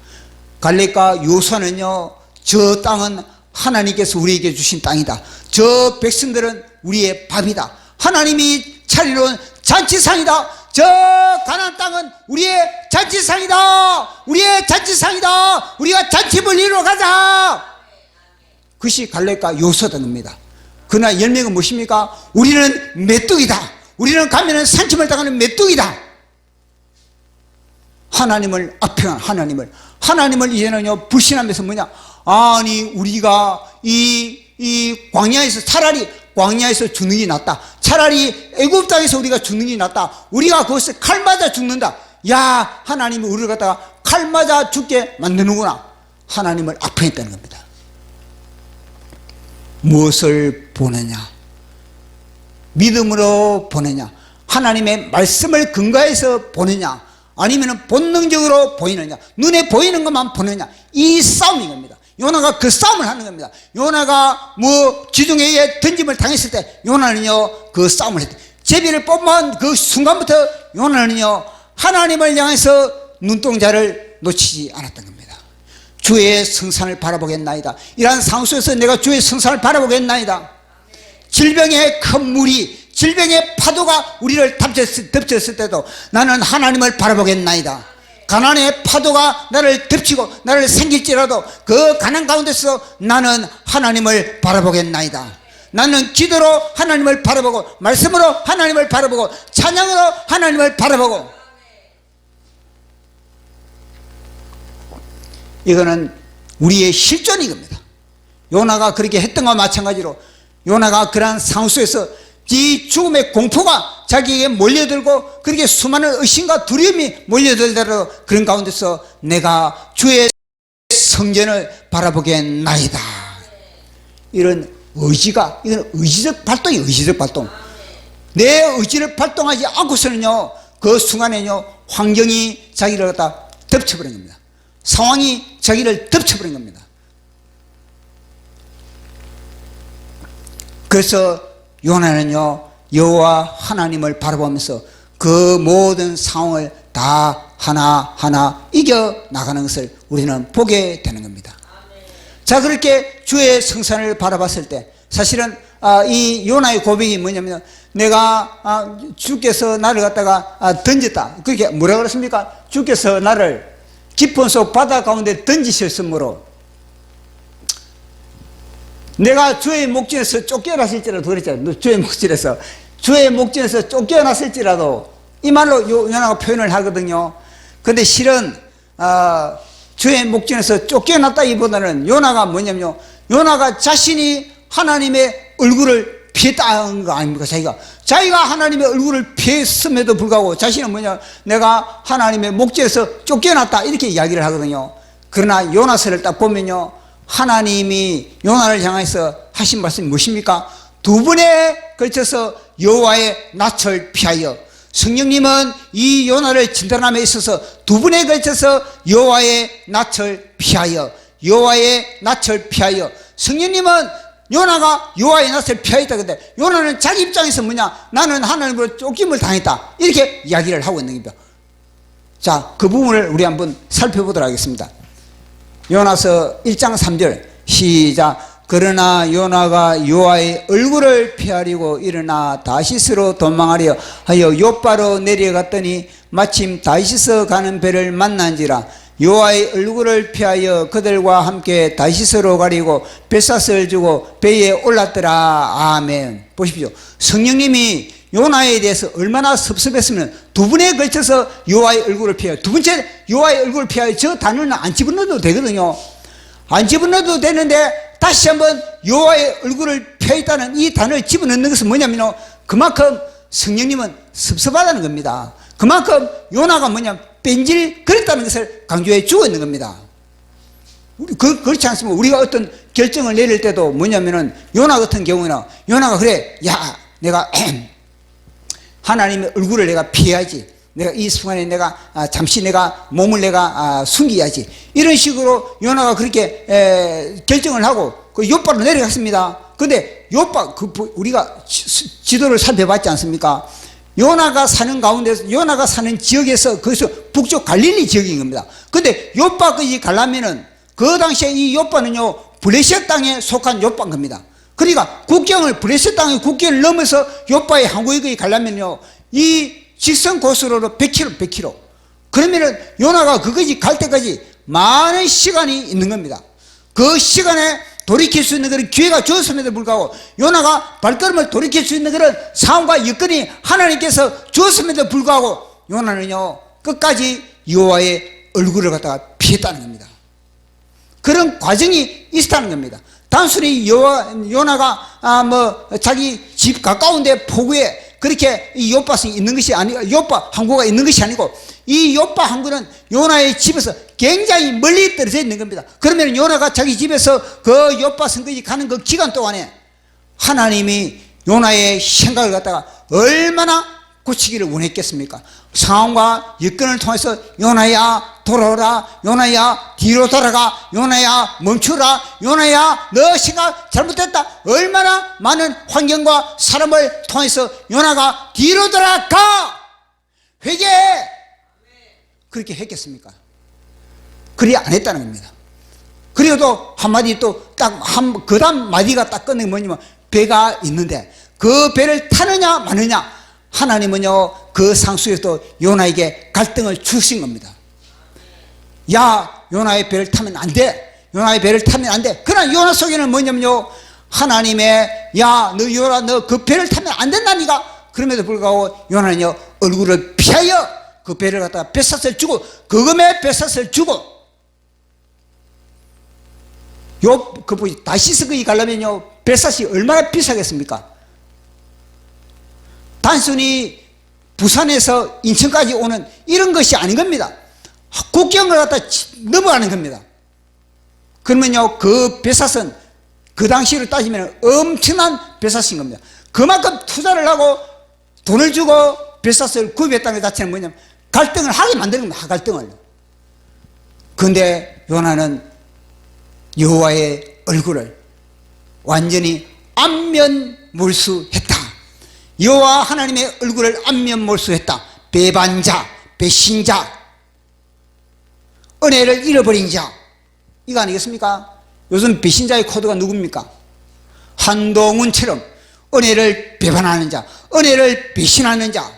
갈렙과 여호수아는요 저 땅은 하나님께서 우리에게 주신 땅이다. 저 백성들은 우리의 밥이다. 하나님이 차려놓은 잔치상이다. 저 가나안 땅은 우리의 잔치상이다. 우리의 잔치상이다. 우리가 잔치를 이루어 가자. 그것이 갈렙과 여호수아던 겁니다. 그러나 10명은 무엇입니까? 우리는 메뚜기다. 우리는 가면은 산침을 당하는 메뚜기다. 하나님을 악평한 하나님을 이제는요 불신하면서 뭐냐? 아니 우리가 이 광야에서 차라리 광야에서 죽는 게 낫다. 차라리 애굽 땅에서 우리가 죽는 게 낫다. 우리가 그것을 칼 맞아 죽는다. 야 하나님이 우리를 갖다가 칼 맞아 죽게 만드는구나. 하나님을 악평했다는 겁니다. 무엇을 보느냐? 믿음으로 보느냐? 하나님의 말씀을 근거해서 보느냐? 아니면 본능적으로 보이느냐? 눈에 보이는 것만 보느냐? 이 싸움인 겁니다. 요나가 그 싸움을 하는 겁니다. 요나가 지중해에 던짐을 당했을 때 요나는요 그 싸움을 했대. 제비를 뽑은 그 순간부터 요나는요 하나님을 향해서 눈동자를 놓치지 않았던 겁니다. 주의 성산을 바라보겠나이다. 이러한 상황 속에서 내가 주의 성산을 바라보겠나이다. 질병의 큰 물이 질병의 파도가 우리를 덮쳤을 때도 나는 하나님을 바라보겠나이다. 가난의 파도가 나를 덮치고 나를 생길지라도 그 가난 가운데서 나는 하나님을 바라보겠나이다. 나는 기도로 하나님을 바라보고 말씀으로 하나님을 바라보고 찬양으로 하나님을 바라보고. 이거는 우리의 실존인 겁니다. 요나가 그렇게 했던 것과 마찬가지로 요나가 그러한 상황 속에서 이 죽음의 공포가 자기에게 몰려들고 그렇게 수많은 의심과 두려움이 몰려들더라도 그런 가운데서 내가 주의 성전을 바라보겠나이다. 이런 의지가, 이건 의지적 발동이에요. 의지적 발동. 내 의지를 발동하지 않고서는요 그 순간에는요 환경이 자기를 갖다 덮쳐버린 겁니다. 상황이 자기를 덮쳐버린 겁니다. 그래서 요나는요 여호와 하나님을 바라보면서 그 모든 상황을 다 하나하나 이겨나가는 것을 우리는 보게 되는 겁니다. 자, 그렇게 주의 성산을 바라봤을 때 사실은 이 요나의 고백이 뭐냐면 내가 주께서 나를 갖다가 던졌다. 그렇게 뭐라 그랬습니까? 주께서 나를 깊은 속 바다 가운데 던지셨으므로 내가 주의 목전에서 쫓겨났을지라도 그랬잖아요. 주의 목전에서 쫓겨났을지라도 이 말로 요나가 표현을 하거든요. 근데 실은 주의 목전에서 쫓겨났다기보다는 요나가 뭐냐면요, 요나가 자신이 하나님의 얼굴을 피했다는 거 아닙니까? 자기가 하나님의 얼굴을 피했음에도 불구하고 자신은 뭐냐, 내가 하나님의 목전에서 쫓겨났다, 이렇게 이야기를 하거든요. 그러나 요나서를 딱 보면요, 하나님이 요나를 향해서 하신 말씀이 무엇입니까? 두 번에 걸쳐서 여호와의 낯을 피하여, 성령님은 이 요나를 진단함에 있어서 두 번에 걸쳐서 여호와의 낯을 피하여, 여호와의 낯을 피하여, 성령님은 요나가 여호와의 낯을 피하였다. 근데 요나는 자기 입장에서 뭐냐, 나는 하나님으로 쫓김을 당했다, 이렇게 이야기를 하고 있는 겁니다. 자, 그 부분을 우리 한번 살펴보도록 하겠습니다. 요나서 1장 3절 시작. 그러나 요나가 여호와의 얼굴을 피하려고 일어나 다시스로 도망하려 하여 요바로 내려갔더니 마침 다시스 가는 배를 만난지라. 여호와의 얼굴을 피하여 그들과 함께 다시스로 가리고 뱃사슬 주고 배에 올랐더라. 아멘. 보십시오. 성령님이 요나에 대해서 얼마나 섭섭했으면 두 번에 걸쳐서 여호와의 얼굴을 피하여, 두 번째 여호와의 얼굴을 피하여, 저 단어는 안 집어넣어도 되거든요. 안 집어넣어도 되는데 다시 한번 여호와의 얼굴을 피하였다는 이 단어를 집어넣는 것은 뭐냐면요, 그만큼 성령님은 섭섭하다는 겁니다. 그만큼 요나가 뭐냐면 뺀질 그랬다는 것을 강조해 주고 있는 겁니다. 그렇지 않습니까? 우리가 어떤 결정을 내릴 때도 뭐냐면은 요나 같은 경우는 요나가 그래, 야, 내가 하나님의 얼굴을 내가 피해야지, 내가 이 순간에 내가 잠시 내가 몸을 내가 숨겨야지, 이런 식으로 요나가 그렇게 결정을 하고 그 요바로 내려갔습니다. 근데 요바, 우리가 지도를 살펴봤지 않습니까? 요나가 사는 가운데서, 요나가 사는 지역에서 거기서 북쪽 갈릴리 지역인 겁니다. 근데 요바까지 가려면은 그 당시에 이 요바는요, 블레셋 땅에 속한 요바인 겁니다. 그러니까 국경을, 블레셋 땅의 국경을 넘어서 요바의 항구에 가려면요, 이 직선 고속도로 100km. 그러면은 요나가 그것이 갈 때까지 많은 시간이 있는 겁니다. 그 시간에 돌이킬 수 있는 그런 기회가 주었음에도 불구하고 요나가 발걸음을 돌이킬 수 있는 그런 상황과 여건이 하나님께서 주었음에도 불구하고 요나는요, 끝까지 여호와의 얼굴을 갖다가 피했다는 겁니다. 그런 과정이 있었다는 겁니다. 단순히 요나가 자기 집 가까운데 포구에 그렇게 이 요바성이 있는 것이 아니고, 요바 항구가 있는 것이 아니고, 이 요바 항구는 요나의 집에서 굉장히 멀리 떨어져 있는 겁니다. 그러면 요나가 자기 집에서 그 요바 성까지 가는 그 기간 동안에 하나님이 요나의 생각을 갖다가 얼마나 고치기를 원했겠습니까? 상황과 여건을 통해서 요나야 돌아오라, 요나야 뒤로 돌아가, 요나야 멈추라, 요나야 너 생각 잘못됐다, 얼마나 많은 환경과 사람을 통해서 요나가 뒤로 돌아가 회개해, 그렇게 했겠습니까? 그리 안 했다는 겁니다. 그리고 한마디 또 딱 그 다음 마디가 딱 꺼낸 게 뭐냐면, 배가 있는데 그 배를 타느냐 마느냐, 하나님은요 그 상수에서 요나에게 갈등을 주신 겁니다. 야, 요나의 배를 타면 안 돼, 요나의 배를 타면 안 돼. 그러나 요나 속에는 뭐냐면요, 하나님의, 야, 너 요나 너 그 배를 타면 안 된다니까. 그럼에도 불구하고 요나는요 얼굴을 피하여 그 배를 갖다가 뱃사슬 주고, 그금에 뱃사슬 주고, 다시스 거기 가려면요 뱃사슬이 얼마나 비싸겠습니까? 단순히 부산에서 인천까지 오는 이런 것이 아닌 겁니다. 국경을 갖다 넘어가는 겁니다. 그러면요 그 뱃사슬은 그 당시로 따지면 엄청난 뱃사슬인 겁니다. 그만큼 투자를 하고 돈을 주고 뱃사슬을 구입했다는 것 자체는 뭐냐면 갈등을 하게 만드는 겁니다. 갈등을. 그런데 요나는 여호와의 얼굴을 완전히 안면몰수했다. 여호와 하나님의 얼굴을 안면몰수했다. 배반자, 배신자, 은혜를 잃어버린 자, 이거 아니겠습니까? 요즘 배신자의 코드가 누굽니까? 한동훈처럼 은혜를 배반하는 자, 은혜를 배신하는 자,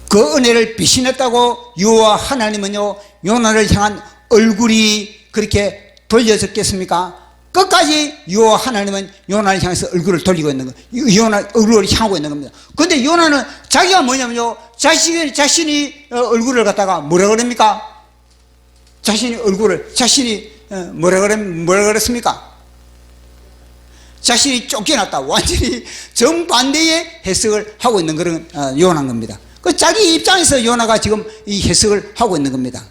그 은혜를 배신했다고 여호와 하나님은요 요나를 향한 얼굴이 그렇게 돌려졌겠습니까? 끝까지 여호와 하나님은 요나를 향해서 얼굴을 돌리고 있는 거예요. 요나 얼굴을 향하고 있는 겁니다. 그런데 요나는 자기가 뭐냐면요, 자신이 얼굴을 갖다가 뭐라 그럽니까? 뭐라 그랬습니까? 자신이 쫓겨났다. 완전히 정반대의 해석을 하고 있는 그런 요나인 겁니다. 그 자기 입장에서 요나가 지금 이 해석을 하고 있는 겁니다.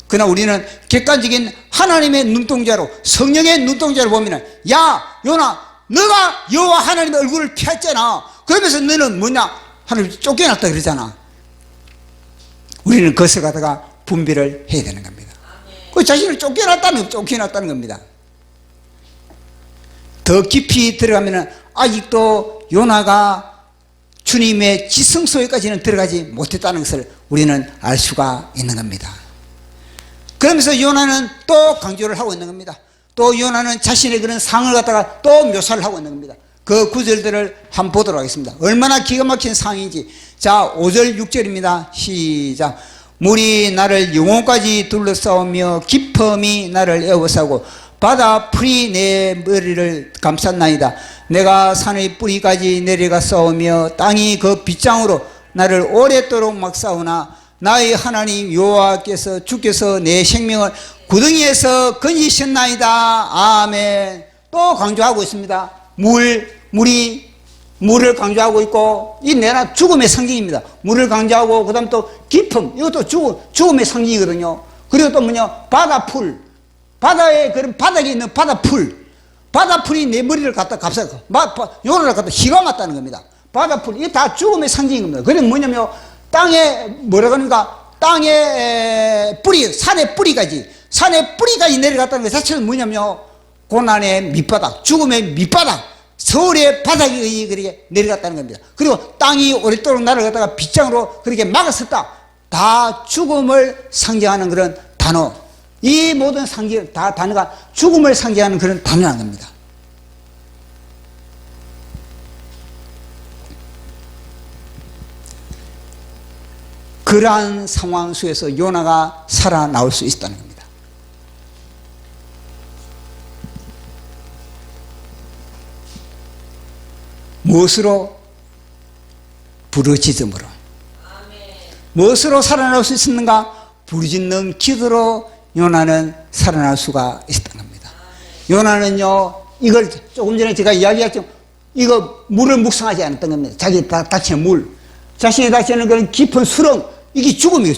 그러나 우리는 객관적인 하나님의 눈동자로, 성령의 눈동자로 보면은, 야 요나, 너가 여호와 하나님의 얼굴을 피했잖아. 그러면서 너는 뭐냐, 하나님 쫓겨났다 그러잖아. 우리는 그것을 갖다가 분별을 해야 되는 겁니다. 그 자신을 쫓겨났다는 겁니다. 더 깊이 들어가면은 아직도 요나가 주님의 지성소에까지는 들어가지 못했다는 것을 우리는 알 수가 있는 겁니다. 그러면서 요나는 또 강조를 하고 있는 겁니다. 또 요나는 자신의 그런 상을 갖다가 또 묘사를 하고 있는 겁니다. 그 구절들을 한번 보도록 하겠습니다. 얼마나 기가 막힌 상인지. 자, 5절 6절입니다. 시작. 물이 나를 영혼까지 둘러싸우며 깊음이 나를 에워싸고 바다 풀이 내 머리를 감쌌나이다. 내가 산의 뿌리까지 내려가 싸우며 땅이 그 빗장으로 나를 오랫도록 막 싸우나 나의 하나님 여호와께서 주께서 내 생명을 구덩이에서 건지셨나이다. 아멘. 또 강조하고 있습니다. 물을 강조하고 있고, 이 내나 죽음의 상징입니다. 물을 강조하고, 그 다음 또 깊음, 이것도 죽음의 상징이거든요. 그리고 또 뭐냐, 바다풀, 바다에 그런 바닥에 있는 바다풀이 내 머리를 갖다 감싸고 요나를 갖다 희가 맞다는 겁니다. 바다풀, 이게 다 죽음의 상징인 겁니다. 그게 뭐냐면 땅에 뭐라 그러니까 땅에 뿌리, 산의 뿌리까지 내려갔다는 것 자체는 뭐냐면 고난의 밑바닥, 죽음의 밑바닥, 서울의 바닥이 그렇게 내려갔다는 겁니다. 그리고 땅이 오랫도록 나를 갖다가 빗장으로 그렇게 막았었다. 다 죽음을 상징하는 그런 단어. 이 모든 상징, 다 단어가 죽음을 상징하는 그런 단어라는 겁니다. 그러한 상황 속에서 요나가 살아나올 수 있다는 겁니다. 무엇으로? 부르짖음으로. 무엇으로 살아날 수 있었는가? 부르짖는 기도로 요나는 살아날 수가 있었던 겁니다. 요나는요, 이걸 조금 전에 제가 이야기했죠. 이거 물을 묵상하지 않았던 겁니다. 자기 닥치는 물, 자신이 닥치는 그런 깊은 수렁, 이게 죽음이에요.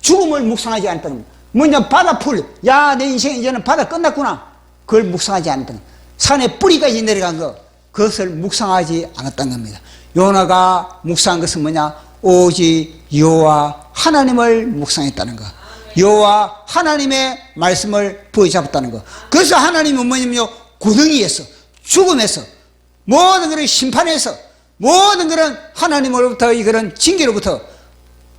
죽음을 묵상하지 않았던 겁니다. 뭐냐, 바다풀, 야 내 인생 이제는 바다 끝났구나, 그걸 묵상하지 않았던 겁니다. 산에 뿌리까지 내려간 거, 그것을 묵상하지 않았던 겁니다. 요나가 묵상한 것은 뭐냐, 오직 여호와 하나님을 묵상했다는 거, 여호와 하나님의 말씀을 부여잡았다는 거. 그래서 하나님은 뭐냐면요, 구덩이에서, 죽음에서, 모든 그런 심판에서, 모든 그런 하나님으로부터 이 그런 징계로부터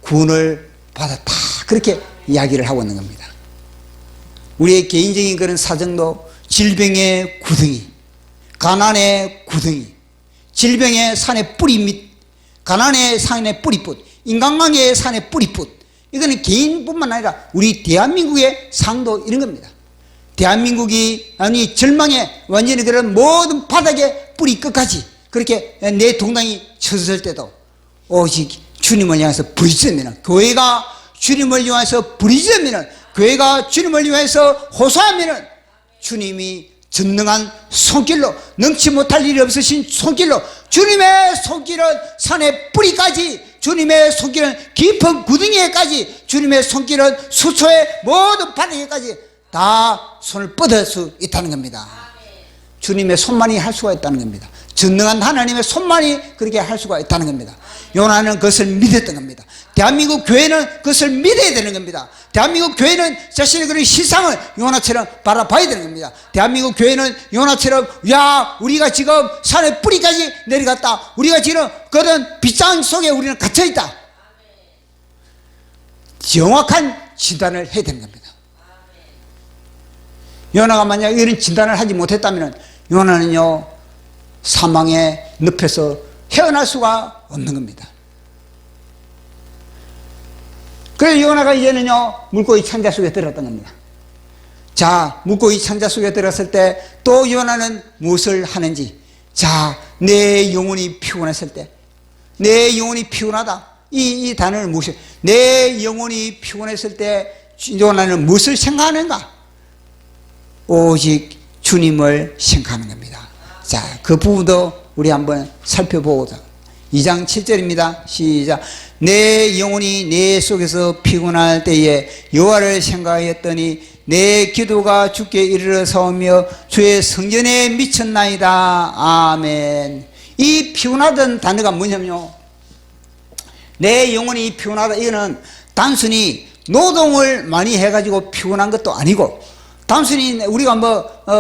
구원을 받았다, 그렇게 이야기를 하고 있는 겁니다. 우리의 개인적인 그런 사정도 질병의 구덩이, 가난의 구덩이, 질병의 산의 뿌리 밑, 가난의 산의 뿌리뿌, 인간관계의 산의 뿌리뿌, 이거는 개인뿐만 아니라 우리 대한민국의 상도 이런 겁니다. 대한민국이 아니 절망의 완전히 그런 모든 바닥의 뿌리 끝까지 그렇게 내 동당이 쳐졌을 때도 오직 주님을 향해서 부르짖으면, 교회가 주님을 향해서 부르짖으면, 교회가 주님을 향해서 호소하면 주님이 전능한 손길로, 넘치 못할 일이 없으신 손길로, 주님의 손길은 산의 뿌리까지, 주님의 손길은 깊은 구덩이에까지, 주님의 손길은 수초의 모든 바닥에까지 다 손을 뻗을 수 있다는 겁니다. 주님의 손만이 할 수가 있다는 겁니다. 전능한 하나님의 손만이 그렇게 할 수가 있다는 겁니다. 요나는 그것을 믿었던 겁니다. 대한민국 교회는 그것을 믿어야 되는 겁니다. 대한민국 교회는 자신의 그런 실상을 요나처럼 바라봐야 되는 겁니다. 대한민국 교회는 요나처럼, 야 우리가 지금 산의 뿌리까지 내려갔다, 우리가 지금 그런 빗장 속에 우리는 갇혀있다, 정확한 진단을 해야 되는 겁니다. 요나가 만약 이런 진단을 하지 못했다면 요나는요 사망의 늪에서 헤어날 수가 없는 겁니다. 그래서 요나가 이제는요 물고기 창자 속에 들어갔던 겁니다. 자, 물고기 창자 속에 들어갔을 때 또 요나는 무엇을 하는지. 자, 내 영혼이 피곤했을 때, 내 영혼이 피곤하다. 이 단어를 무엇이, 내 영혼이 피곤했을 때 요나는 무엇을 생각하는가? 오직 주님을 생각하는 겁니다. 자, 그 부분도 우리 한번 살펴보자. 2장 7절입니다. 시작. 내 영혼이 내 속에서 피곤할 때에 여호와를 생각하였더니 내 기도가 주께 이르러서오며 주의 성전에 미쳤나이다. 아멘. 이 피곤하던 단어가 뭐냐면요, 내 영혼이 피곤하다. 이거는 단순히 노동을 많이 해가지고 피곤한 것도 아니고, 단순히 우리가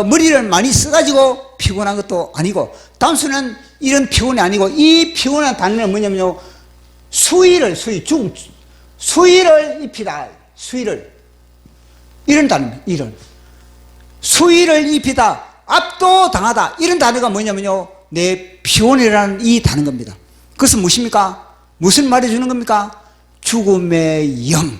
머리를 많이 써가지고 피곤한 것도 아니고, 단순한 이런 피곤이 아니고, 이 피곤한 단어는 뭐냐면요, 수위를 입히다. 수위를. 이런 단어입니다. 이런. 수위를 입히다. 압도당하다. 이런 단어가 뭐냐면요, 내 피곤이라는 이 단어인 겁니다. 그것은 무엇입니까? 무슨 말해주는 겁니까? 죽음의 영.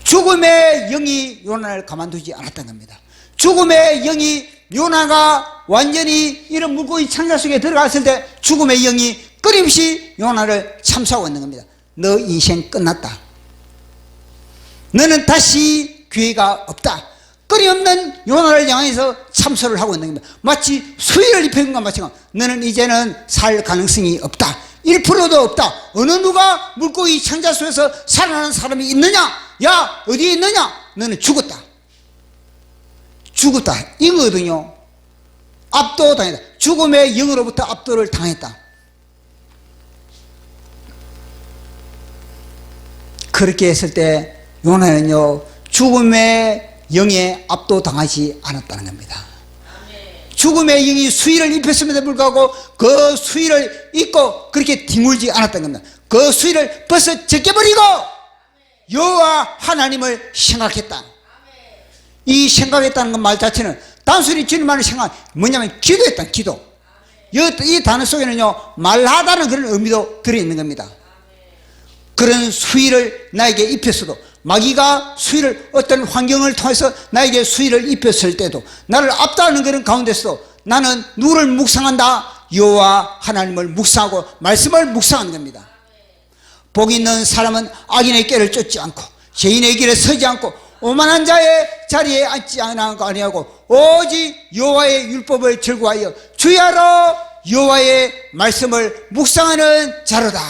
죽음의 영이 요나를 가만두지 않았던 겁니다. 죽음의 영이, 요나가 완전히 이런 물고기 창자 속에 들어갔을 때 죽음의 영이 끊임없이 요나를 참수하고 있는 겁니다. 너 인생 끝났다. 너는 다시 기회가 없다. 끊임없는 요나를 향해서 참소를 하고 있는 겁니다. 마치 수위를 입힌 것과 마찬가지로 너는 이제는 살 가능성이 없다. 1%도 없다. 어느 누가 물고기 창자 속에서 살아나는 사람이 있느냐? 야, 어디에 있느냐? 너는 죽었다. 죽었다. 이거거든요. 압도당했다. 죽음의 영으로부터 압도를 당했다. 그렇게 했을 때 요나는요, 죽음의 영에 압도당하지 않았다는 겁니다. 죽음의 영이 수위를 입혔음에도 불구하고 그 수위를 입고 그렇게 뒤물지 않았다는 겁니다. 그 수위를 벌써 제껴버리고 여호와 하나님을 생각했다. 이 생각했다는 것 말 자체는 단순히 주님만을 생각, 뭐냐면 기도했다. 기도. 이 단어 속에는요, 말하다는 그런 의미도 들어있는 겁니다. 그런 수위를 나에게 입혔어도, 마귀가 수위를, 어떤 환경을 통해서 나에게 수위를 입혔을 때도, 나를 압도하는 그런 가운데서도 나는 누구를 묵상한다? 여호와 하나님을 묵상하고 말씀을 묵상하는 겁니다. 복 있는 사람은 악인의 꾀를 쫓지 않고 죄인의 길에 서지 않고 오만한 자의 자리에 앉지 아니하고 오직 여호와의 율법을 즐거워하여 주야로 여호와의 말씀을 묵상하는 자로다.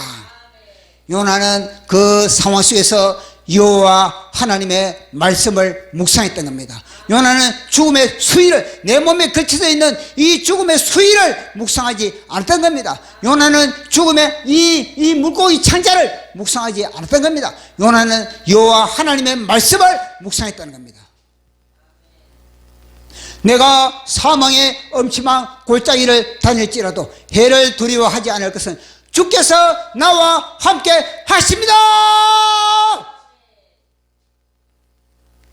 요나는 그 상황 속에서 여호와 하나님의 말씀을 묵상했던 겁니다. 요나는 죽음의 수위를, 내 몸에 걸쳐져 있는 이 죽음의 수위를 묵상하지 않았던 겁니다. 요나는 죽음의 이 물고기 창자를 묵상하지 않았던 겁니다. 요나는 여호와 하나님의 말씀을 묵상했다는 겁니다. 내가 사망의 엄침한 골짜기를 다닐지라도 해를 두려워하지 않을 것은 주께서 나와 함께 하십니다.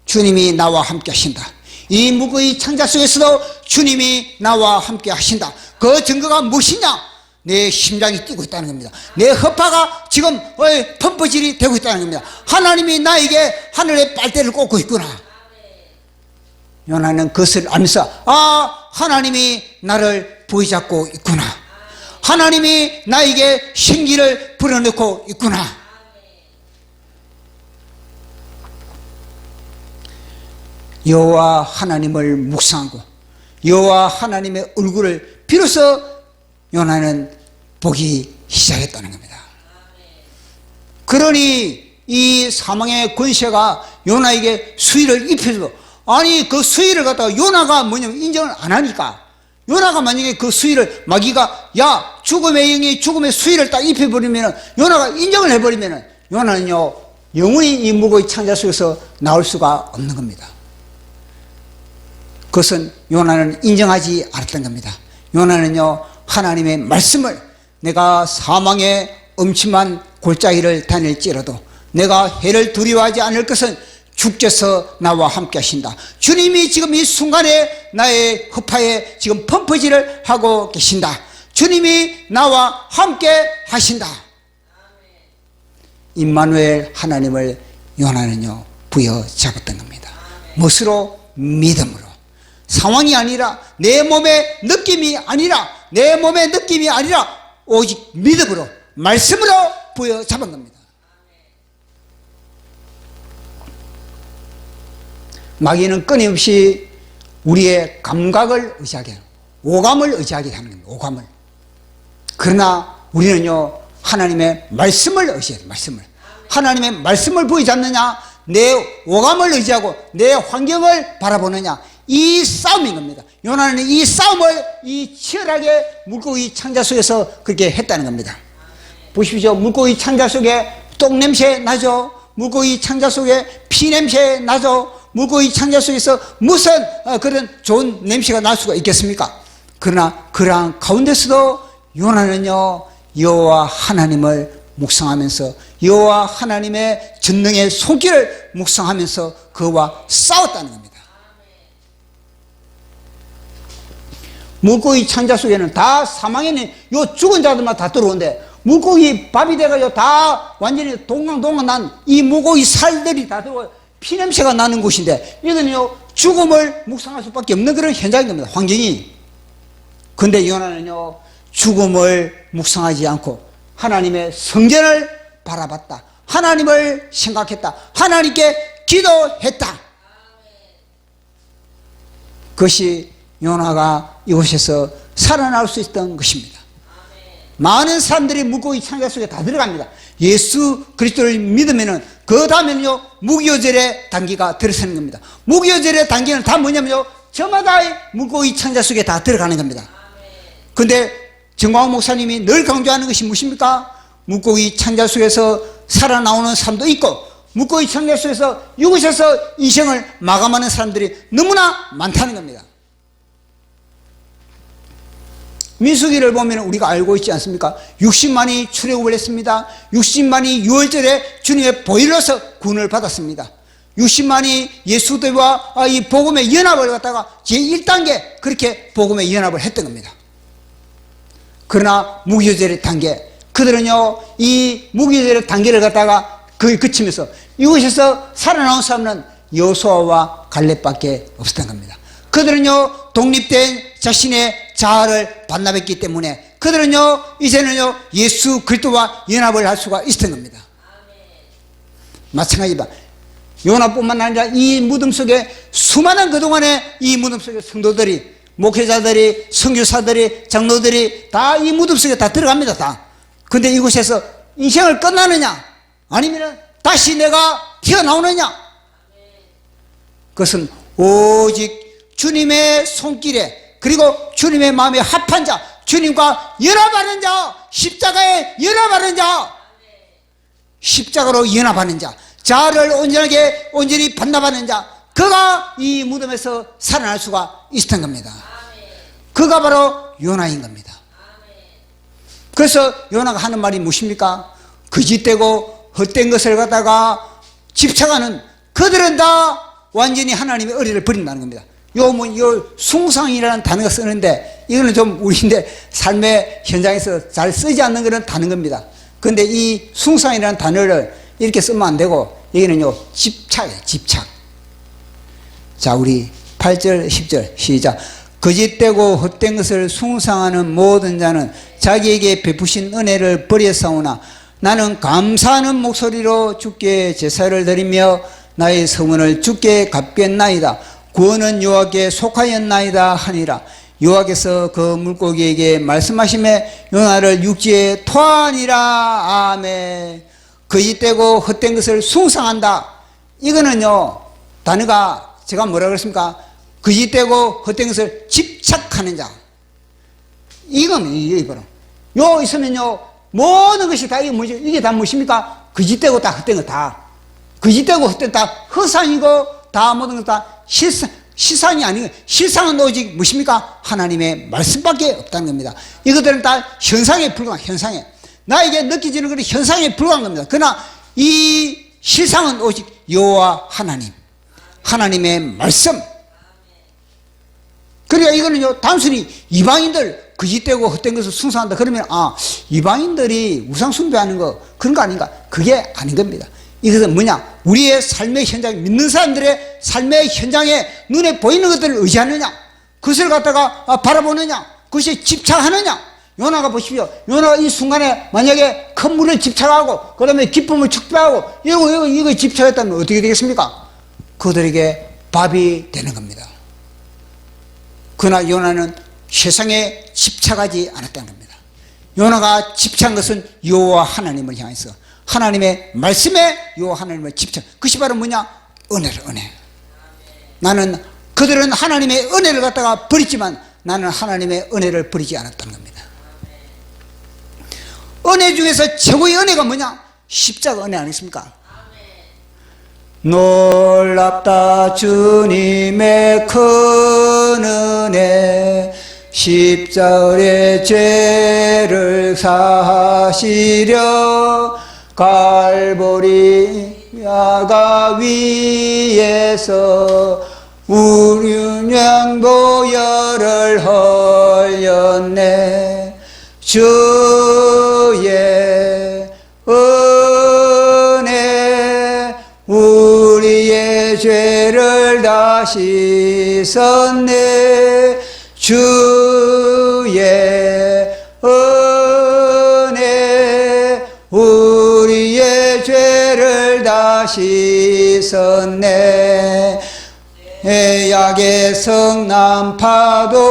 주님이 나와 함께 하신다. 이 물고기 창자 속에서도 주님이 나와 함께 하신다. 그 증거가 무엇이냐? 내 심장이 뛰고 있다는 겁니다. 내 허파가 지금 펌프질이 되고 있다는 겁니다. 하나님이 나에게 하늘의 빨대를 꽂고 있구나. 요나는 그것을 알면서, 아, 하나님이 나를 부여잡고 있구나. 하나님이 나에게 생기를 불어넣고 있구나. 여호와 하나님을 묵상하고 여호와 하나님의 얼굴을 비로소 요나는 보기 시작했다는 겁니다. 그러니 이 사망의 권세가 요나에게 수위를 입혀도, 아니 그 수위를 갖다가 요나가 뭐냐면 인정을 안 하니까, 요나가 만약에 그 수위를 마귀가 야 죽음의 영이 죽음의 수위를 딱 입혀버리면, 요나가 인정을 해버리면 요나는요 영원히 이 물고기 창자 속에서 나올 수가 없는 겁니다. 그것은 요나는 인정하지 않았던 겁니다. 요나는요 하나님의 말씀을, 내가 사망의 엄침한 골짜기를 다닐지라도 내가 해를 두려워하지 않을 것은 주께서 나와 함께 하신다. 주님이 지금 이 순간에 나의 허파에 지금 펌프질을 하고 계신다. 주님이 나와 함께 하신다. 임마누엘 하나님을 요나는요 부여잡았던 겁니다. 무엇으로? 믿음으로. 상황이 아니라, 내 몸의 느낌이 아니라, 내 몸의 느낌이 아니라 오직 믿음으로, 말씀으로 부여잡은 겁니다. 마귀는 끊임없이 우리의 감각을 의지하게 하는, 오감을 의지하게 하는 겁니다. 오감을. 그러나 우리는요, 하나님의 말씀을 의지해야 돼요. 말씀을. 하나님의 말씀을 부여잡느냐, 내 오감을 의지하고 내 환경을 바라보느냐, 이 싸움인 겁니다. 요나는 이 싸움을 이 치열하게 물고기 창자 속에서 그렇게 했다는 겁니다. 보십시오. 물고기 창자 속에 똥냄새 나죠. 물고기 창자 속에 피냄새 나죠. 물고기 창자 속에서 무슨 그런 좋은 냄새가 날 수가 있겠습니까? 그러나 그러한 가운데서도 요나는요, 여호와 하나님을 묵상하면서 여호와 하나님의 전능의 손길을 묵상하면서 그와 싸웠다는 겁니다. 물고기 창자 속에는 다 사망에는 요 죽은 자들만 다 들어오는데, 물고기 밥이 돼가지고 다 완전히 동강동강 난 이 물고기 살들이 다 들어와요. 피냄새가 나는 곳인데, 이거는요, 죽음을 묵상할 수밖에 없는 그런 현장인 겁니다. 환경이. 근데 요나는요, 죽음을 묵상하지 않고 하나님의 성전을 바라봤다. 하나님을 생각했다. 하나님께 기도했다. 그것이 요나가 이곳에서 살아날 수 있었던 것입니다. 많은 사람들이 물고기 창자 속에 다 들어갑니다. 예수 그리스도를 믿으면은 그 다음에는요, 무교절의 단계가 들어서는 겁니다. 무교절의 단계는 다 뭐냐면요, 저마다의 물고기 창자 속에 다 들어가는 겁니다. 근데 정광훈 목사님이 늘 강조하는 것이 무엇입니까? 물고기 창자 속에서 살아나오는 사람도 있고, 물고기 창자 속에서 이곳에서 인생을 마감하는 사람들이 너무나 많다는 겁니다. 민수기를 보면 우리가 알고 있지 않습니까? 60만이 출애굽을 했습니다. 60만이 6월절에 주님의 보혈로서 구원을 받았습니다. 60만이 예수들과 이 복음의 연합을 갖다가 제1단계 그렇게 복음의 연합을 했던 겁니다. 그러나 무교절의 단계, 그들은요, 이 무교절의 단계를 갖다가 거의 그치면서 이곳에서 살아나온 사람은 여호수아와 갈렙밖에 없었던 겁니다. 그들은요, 독립된 자신의 자아를 반납했기 때문에 그들은요, 이제는요, 예수 그리스도와 연합을 할 수가 있었던 겁니다. 마찬가지다. 요나뿐만 아니라 이 무덤 속에 수많은 그동안의 이 무덤 속에 성도들이, 목회자들이, 선교사들이, 장로들이 다 이 무덤 속에 다 들어갑니다. 다. 근데 이곳에서 인생을 끝나느냐, 아니면 다시 내가 튀어나오느냐, 그것은 오직 주님의 손길에, 그리고 주님의 마음에 합한 자, 주님과 연합하는 자, 십자가에 연합하는 자, 십자가로 연합하는 자, 자아를 온전히 반납하는 자, 그가 이 무덤에서 살아날 수가 있었던 겁니다. 그가 바로 요나인 겁니다. 그래서 요나가 하는 말이 무엇입니까? 거짓되고 헛된 것을 갖다가 집착하는 그들은 다 완전히 하나님의 의리를 버린다는 겁니다. 요 숭상이라는 단어가 쓰는데, 이거는 좀 우리인데 삶의 현장에서 잘 쓰지 않는 그런 단어입니다. 근데 이 숭상이라는 단어를 이렇게 쓰면 안 되고, 여기는요, 집착이에요, 집착. 자, 우리 8절, 10절, 시작. 거짓되고 헛된 것을 숭상하는 모든 자는 자기에게 베푸신 은혜를 버렸사오나 나는 감사하는 목소리로 주께 제사를 드리며 나의 성원을 주께 갚겠나이다. 구원은 여호와께 속하였나이다 하니라. 여호와께서 그 물고기에게 말씀하시매 요나를 육지에 토하니라. 아멘. 거짓되고 헛된 것을 숭상한다. 이거는요, 단어가 제가 뭐라 그랬습니까? 거짓되고 헛된 것을 집착하는 자. 이거는 이게 바로 요 있으면요, 모든 것이 다 이게 뭐죠? 이게 다 무엇입니까? 거짓되고 다 헛된 거 다. 거짓되고 헛된 다 허상이고 다 모든 것 다 실상이 아니고, 실상은 오직 무엇입니까? 하나님의 말씀밖에 없다는 겁니다. 이것들은 다 현상에 불과한, 현상에 나에게 느껴지는 그런 현상에 불과한 겁니다. 그러나 이 실상은 오직 여호와 하나님, 하나님의 말씀. 그러니까 이거는요, 단순히 이방인들 거짓되고 헛된 것을 숭상한다 그러면 이방인들이 우상 숭배하는 거 그런 거 아닌가? 그게 아닌 겁니다. 이것은 뭐냐? 우리의 삶의 현장, 믿는 사람들의 삶의 현장에 눈에 보이는 것들을 의지하느냐? 그것을 갖다가 바라보느냐? 그것에 집착하느냐? 요나가 보십시오. 요나가 이 순간에 만약에 큰 물을 집착하고 그 다음에 기쁨을 축배하고 이거 집착했다면 어떻게 되겠습니까? 그들에게 밥이 되는 겁니다. 그러나 요나는 세상에 집착하지 않았다는 겁니다. 요나가 집착한 것은 여호와 하나님을 향해서 하나님의 말씀에 여호와 하나님을 집착. 그것이 바로 뭐냐? 은혜. 나는 그들은 하나님의 은혜를 갖다가 버렸지만 나는 하나님의 은혜를 버리지 않았다는 겁니다. 은혜 중에서 최고의 은혜가 뭐냐? 십자가 은혜 아니십니까? 놀랍다 주님의 큰 은혜 십자가의 죄를 사하시려 갈보리 야가 위에서 우리 양보혈을 흘렸네. 주의 은혜 우리의 죄를 다 씻었네. 주의 은혜 우리의 죄를 다 씻었네. 약의 성남 파도같이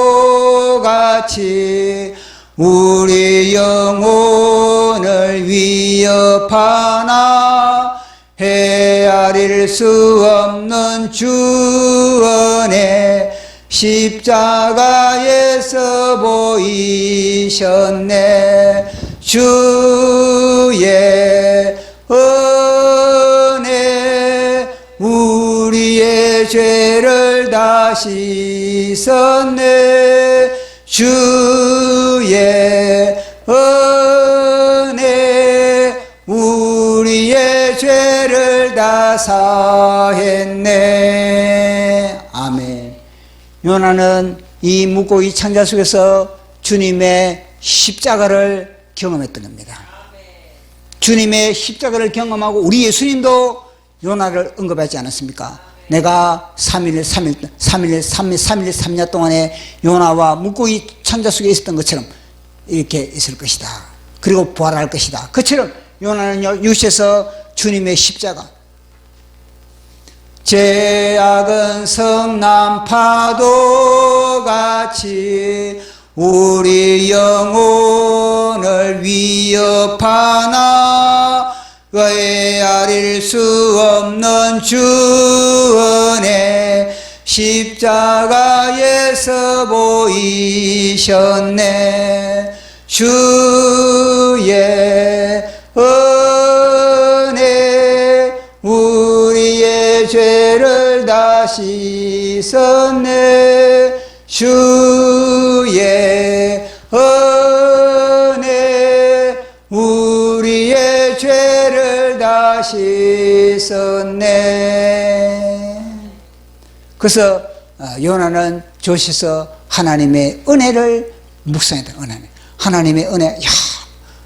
우리 영혼을 위협하나 헤아릴 수 없는 주 은혜 십자가에서 보이셨네. 주의 은혜 우리의 죄를 다 씻었네. 주의 은혜 우리의 죄를 다 사했네. 아멘. 요나는 이 묵고기 창자 속에서 주님의 십자가를 경험했던 겁니다. 주님의 십자가를 경험하고 우리 예수님도 요나를 언급하지 않았습니까? 내가 3년 동안에 요나와 물고기 창자 속에 있었던 것처럼 이렇게 있을 것이다. 그리고 부활할 것이다. 그처럼 요나는요, 유시에서 주님의 십자가, 제약은 성남 파도같이 우리 영혼을 위협하나 헤아릴 수 없는 주 은혜 십자가에서 보이셨네. 주의 은혜 우리의 죄를 다 씻었네. 주의 은혜 우리의 죄를 다 씻었네. 그래서 요나는 조시서 하나님의 은혜를 묵상했다. 하나님의 은혜. 야,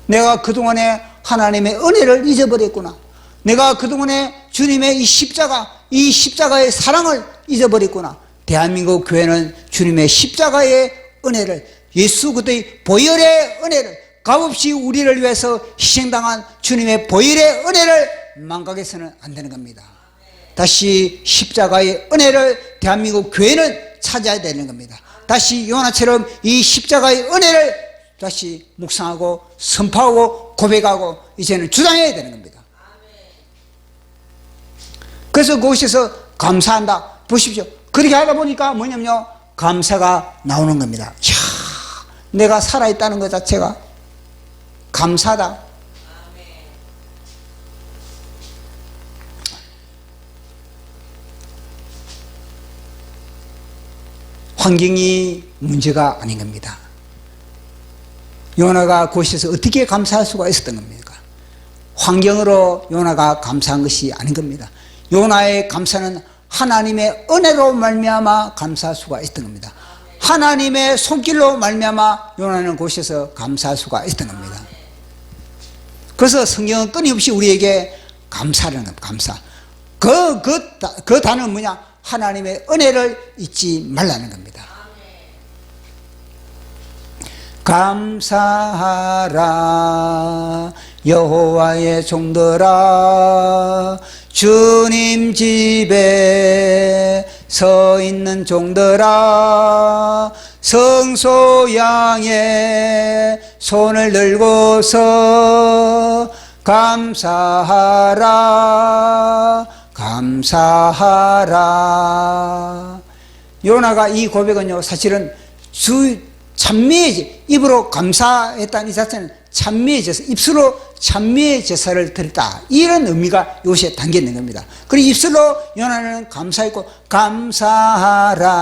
내가 그동안에 하나님의 은혜를 잊어버렸구나. 내가 그동안에 주님의 이 십자가의 사랑을 잊어버렸구나. 대한민국 교회는 주님의 십자가의 은혜를, 예수 그리스도의 보혈의 은혜를, 값없이 우리를 위해서 희생당한 주님의 보혈의 은혜를 망각해서는 안 되는 겁니다. 다시 십자가의 은혜를 대한민국 교회는 찾아야 되는 겁니다. 다시 요나처럼 이 십자가의 은혜를 다시 묵상하고 선포하고 고백하고 이제는 주장해야 되는 겁니다. 그래서 그곳에서 감사한다. 보십시오. 그렇게 하다 보니까 뭐냐면요, 감사가 나오는 겁니다. 이야, 내가 살아있다는 것 자체가 감사다. 환경이 문제가 아닌 겁니다. 요나가 그곳에서 어떻게 감사할 수가 있었던 겁니까? 환경으로 요나가 감사한 것이 아닌 겁니다. 요나의 감사는 하나님의 은혜로 말미암아 감사할 수가 있었던 겁니다. 하나님의 손길로 말미암아 요나는 그곳에서 감사할 수가 있었던 겁니다. 그래서 성경은 끊임없이 우리에게 감사라는 겁니다. 감사. 그 단어는 뭐냐? 하나님의 은혜를 잊지 말라는 겁니다. 감사하라 여호와의 종들아, 주님 집에 서 있는 종들아, 성소양에 손을 들고서 감사하라 감사하라. 요나가 이 고백은요, 사실은 찬미의 입으로 감사했다는 이 자체는 찬미의 제사, 입술로 찬미의 제사를 드렸다, 이런 의미가 요시에 담겨 있는 겁니다. 그리고 입술로 요나는 감사했고, 감사하라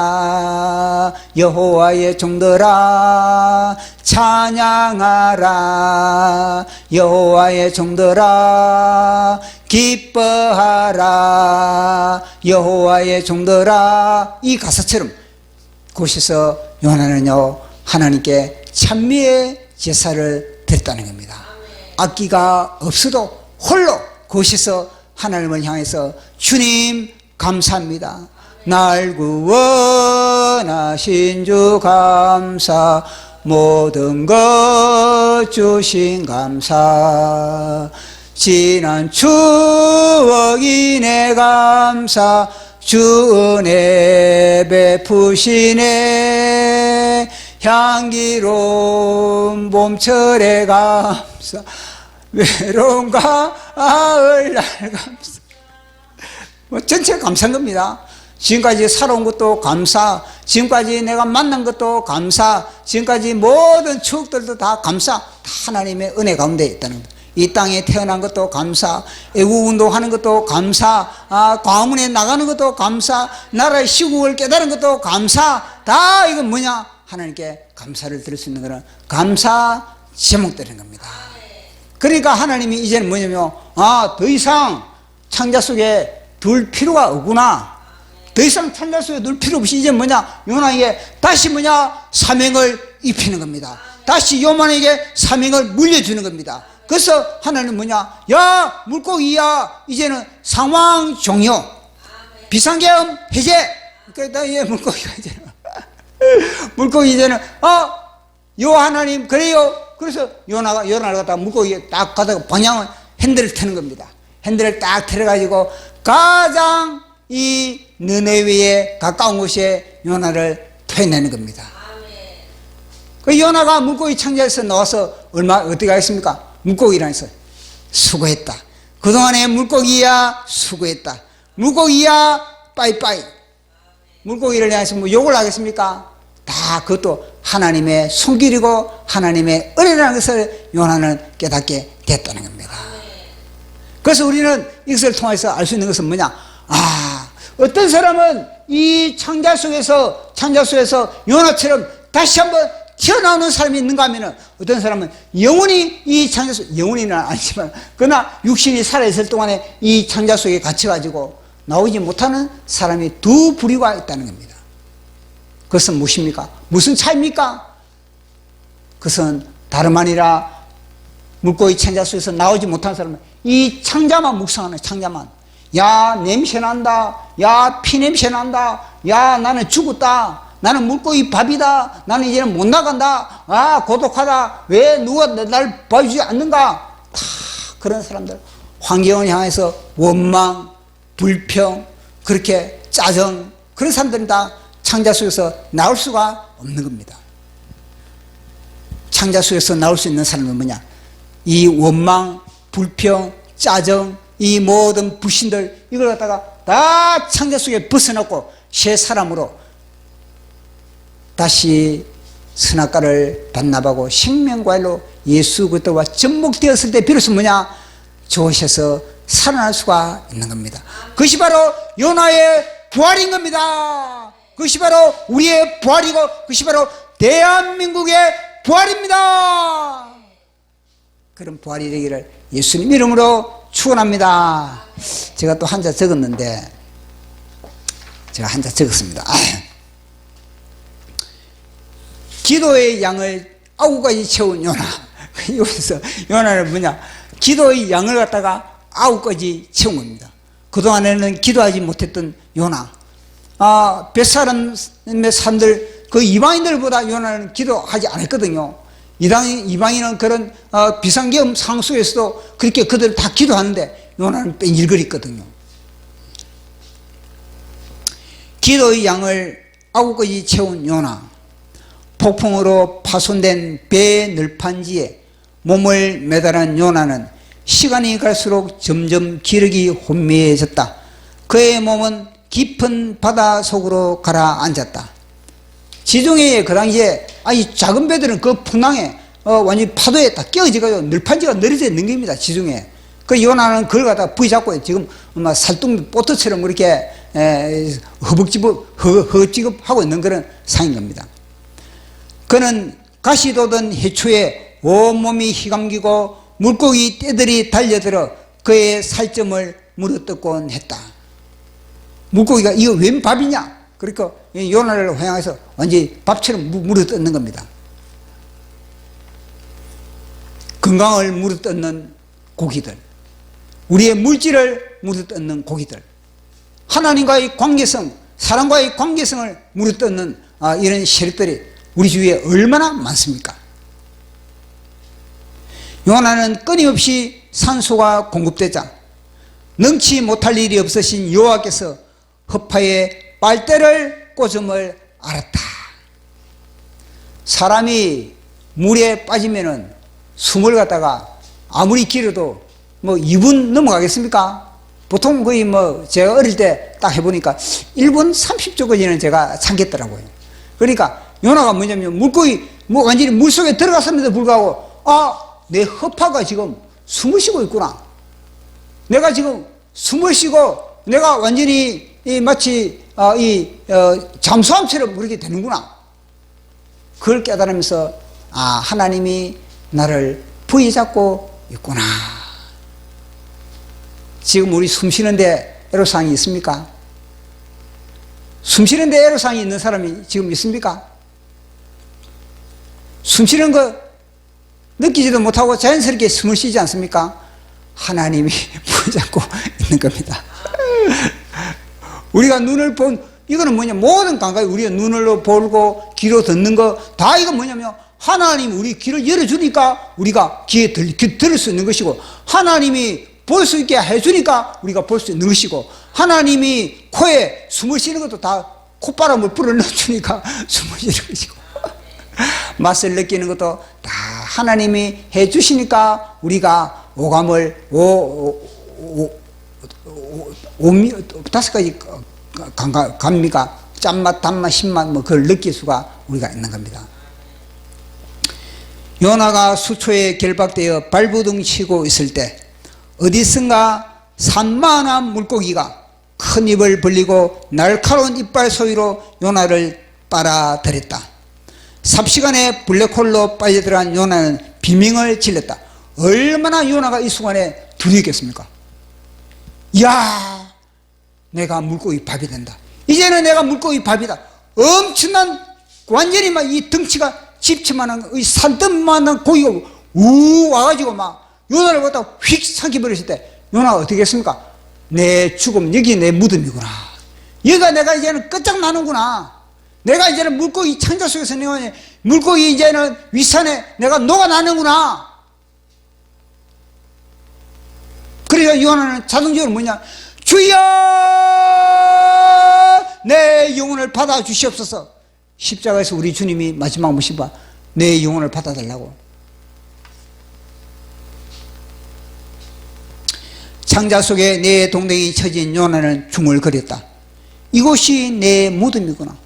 여호와의 종들아, 찬양하라 여호와의 종들아, 기뻐하라 여호와의 종들아. 이 가사처럼 곳에서 요나는요, 하나님께 찬미의 제사를 드렸다는 겁니다. 악기가 없어도 홀로 곳에서 하나님을 향해서 주님 감사합니다, 날 구원하신 주 감사, 모든 것 주신 감사, 지난 추억이 내 감사, 주 은혜 베푸시네, 향기로운 봄철의 감사, 외로운 가을 날 감사. 전체가 감사한 겁니다. 지금까지 살아온 것도 감사, 지금까지 내가 만난 것도 감사, 지금까지 모든 추억들도 다 감사, 다 하나님의 은혜 가운데 있다는 겁니다. 이 땅에 태어난 것도 감사, 애국운동하는 것도 감사, 광화문에 나가는 것도 감사, 나라의 시국을 깨달은 것도 감사, 다 이건 뭐냐? 하나님께 감사를 드릴 수 있는 것은 감사 제목들인 겁니다. 그러니까 하나님이 이제는 뭐냐면, 더 이상 창자 속에 둘 필요가 없구나. 더 이상 창자 속에 둘 필요 없이 이제 뭐냐? 요나에게 다시 뭐냐? 사명을 입히는 겁니다. 다시 요나에게 사명을 물려주는 겁니다. 그래서 하나님은 뭐냐? 야, 물고기야, 이제는 상황 종료, 비상계엄 해제. 그러니까 얘 물고기가 이제는 물고기 이제는 요 하나님 그래요. 그래서 요나를 갖다가 물고기에 딱 가다가 방향을 핸들을 트는 겁니다. 핸들을 딱 틀어가지고 가장 이 느네웨에 가까운 곳에 요나를 토해내는 겁니다. 그 요나가 물고기 창자에서 나와서 어떻게 하겠습니까? 물고기랑 해서 수고했다. 그동안에 물고기야 수고했다. 물고기야 빠이빠이. 물고기를 향해서 뭐 욕을 하겠습니까? 다 그것도 하나님의 손길이고 하나님의 은혜라는 것을 요나는 깨닫게 됐다는 겁니다. 그래서 우리는 이것을 통해서 알 수 있는 것은 뭐냐? 어떤 사람은 이 창자 속에서 요나처럼 다시 한번 튀어나오는 사람이 있는가 하면은, 어떤 사람은 영원히 이 창자 속, 영원히는 아니지만 그러나 육신이 살아있을 동안에 이 창자 속에 갇혀가지고 나오지 못하는 사람이 두 부류가 있다는 겁니다. 그것은 무엇입니까? 무슨 차이입니까? 그것은 다름 아니라 물고기 창자 속에서 나오지 못한 사람은 이 창자만 묵상하는, 창자만. 야, 냄새난다. 야, 피냄새난다. 야, 나는 죽었다. 나는 물고기 밥이다. 나는 이제는 못 나간다. 고독하다. 왜 누가 날 봐주지 않는가? 다 그런 사람들, 환경을 향해서 원망, 불평, 그렇게 짜증, 그런 사람들은 다 창자 속에서 나올 수가 없는 겁니다. 창자 속에서 나올 수 있는 사람은 뭐냐? 이 원망, 불평, 짜증, 이 모든 불신들, 이걸 갖다가 다 창자 속에 벗어놓고 새 사람으로 다시 선악과를 반납하고 생명과일로 예수 그리스도와 접목되었을 때 비로소 뭐냐? 저곳에서 살아날 수가 있는 겁니다. 그것이 바로 요나의 부활인 겁니다. 그것이 바로 우리의 부활이고, 그것이 바로 대한민국의 부활입니다. 그런 부활이 되기를 예수님 이름으로 축원합니다. 제가 또 한자 적었는데, 제가 한자 적었습니다. 기도의 양을 9가지 채운 요나. 여기서 요나는 뭐냐? 기도의 양을 갖다가 아우까지 채운 겁니다. 그동안에는 기도하지 못했던 요나, 뱃사람의 산들, 그 이방인들보다 요나는 기도하지 않았거든요. 이방인은 그런 비상계엄 상황 속에서도 그렇게 그들 다 기도하는데 요나는 뺀질거렸거든요. 기도의 양을 아구까지 채운 요나, 폭풍으로 파손된 배의 늘판지에 몸을 매달은 요나는 시간이 갈수록 점점 기력이 혼미해졌다. 그의 몸은 깊은 바다 속으로 가라앉았다. 지중해에 그 당시에 아니 작은 배들은 그 풍랑에 완전히 파도에 다 끼어지고 늘판지가 늘어져 있는 겁니다. 지중해. 그 요나는 그걸 갖다 부여잡고 지금 살뚱 보트처럼 그렇게 허벅지급 하고 있는 그런 상인 겁니다. 그는 가시 돋은 해초에 온몸이 휘감기고 물고기 떼들이 달려들어 그의 살점을 물어뜯곤 했다. 물고기가 이거 웬 밥이냐? 그러니까 요나를 향해서 완전히 밥처럼 물어뜯는 겁니다. 건강을 물어뜯는 고기들, 우리의 물질을 물어뜯는 고기들, 하나님과의 관계성, 사람과의 관계성을 물어뜯는 이런 세력들이 우리 주위에 얼마나 많습니까? 요나는 끊임없이 산소가 공급되자 능치 못할 일이 없으신 여호와께서 허파에 빨대를 꽂음을 알았다. 사람이 물에 빠지면은 숨을 갖다가 아무리 길어도 2분 넘어가겠습니까? 보통 거의 제가 어릴 때 딱 해보니까 1분 30초까지는 제가 참겠더라고요. 그러니까 요나가 뭐냐면 물고기 완전히 물속에 들어갔음에도 불구하고 내 허파가 지금 숨을 쉬고 있구나. 내가 지금 숨을 쉬고 내가 완전히 마치 잠수함처럼 그렇게 되는구나. 그걸 깨달으면서 하나님이 나를 부여잡고 있구나. 지금 우리 숨 쉬는데 애로사항이 있습니까? 숨 쉬는데 애로사항이 있는 사람이 지금 있습니까? 숨 쉬는 거 느끼지도 못하고 자연스럽게 숨을 쉬지 않습니까? 하나님이 부여잡고 있는 겁니다. 우리가 눈을 이거는 뭐냐, 모든 감각이 우리가 눈으로 보고 귀로 듣는 거 다 이건 뭐냐면 하나님 우리 귀를 열어주니까 우리가 귀에 들을 수 있는 것이고, 하나님이 볼 수 있게 해주니까 우리가 볼 수 있는 것이고, 하나님이 코에 숨을 쉬는 것도 다 콧바람을 불어넣어주니까 숨을 쉬는 것이고, 맛을 느끼는 것도 다 하나님이 해주시니까 우리가 오감을 다섯 가지 감미가 짠맛, 단맛, 신맛 그걸 느낄 수가 우리가 있는 겁니다. 요나가 수초에 결박되어 발부둥 치고 있을 때 어디선가 산만한 물고기가 큰 입을 벌리고 날카로운 이빨 소리로 요나를 빨아들였다. 삽시간에 블랙홀로 빠져들어간 요나는 비명을 질렀다. 얼마나 요나가 이 순간에 두렵겠습니까? 이야, 내가 물고기 밥이 된다. 이제는 내가 물고기 밥이다. 엄청난 완전히 막 이 덩치가 집치만한 이 산뜻만한 고기가 우 와가지고 막 요나를 갖다 휙 삼켜버렸을 때 요나가 어떻게 했습니까? 내 죽음, 여기 내 무덤이구나. 여기가 내가 이제는 끝장나는구나. 내가 이제는 물고기 창자 속에서 내가 물고기 이제는 윗산에 내가 녹아나는구나. 그래서 요나는 자동적으로 뭐냐, 주여 내 영혼을 받아 주시옵소서. 십자가에서 우리 주님이 마지막 모신 바 내 영혼을 받아달라고. 창자 속에 내 동댕이 처진 요나는 중얼거렸다. 이곳이 내 무덤이구나.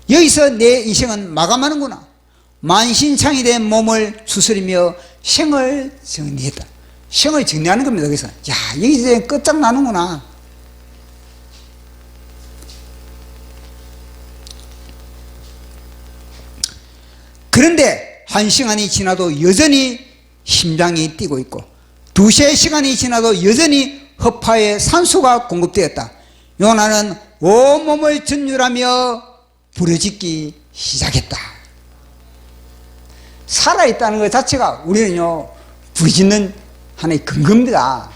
여기서 내 인생은 마감하는구나. 만신창이 된 몸을 추스리며 생을 정리했다. 생을 정리하는 겁니다. 여기서 여기서 이제 끝장나는구나. 그런데 1시간이 지나도 여전히 심장이 뛰고 있고 2-3시간이 지나도 여전히 허파에 산소가 공급되었다. 요나는 온몸을 전율하며 부르짖기 시작했다. 살아있다는 것 자체가 우리는요 부르짖는 하나의 근거입니다.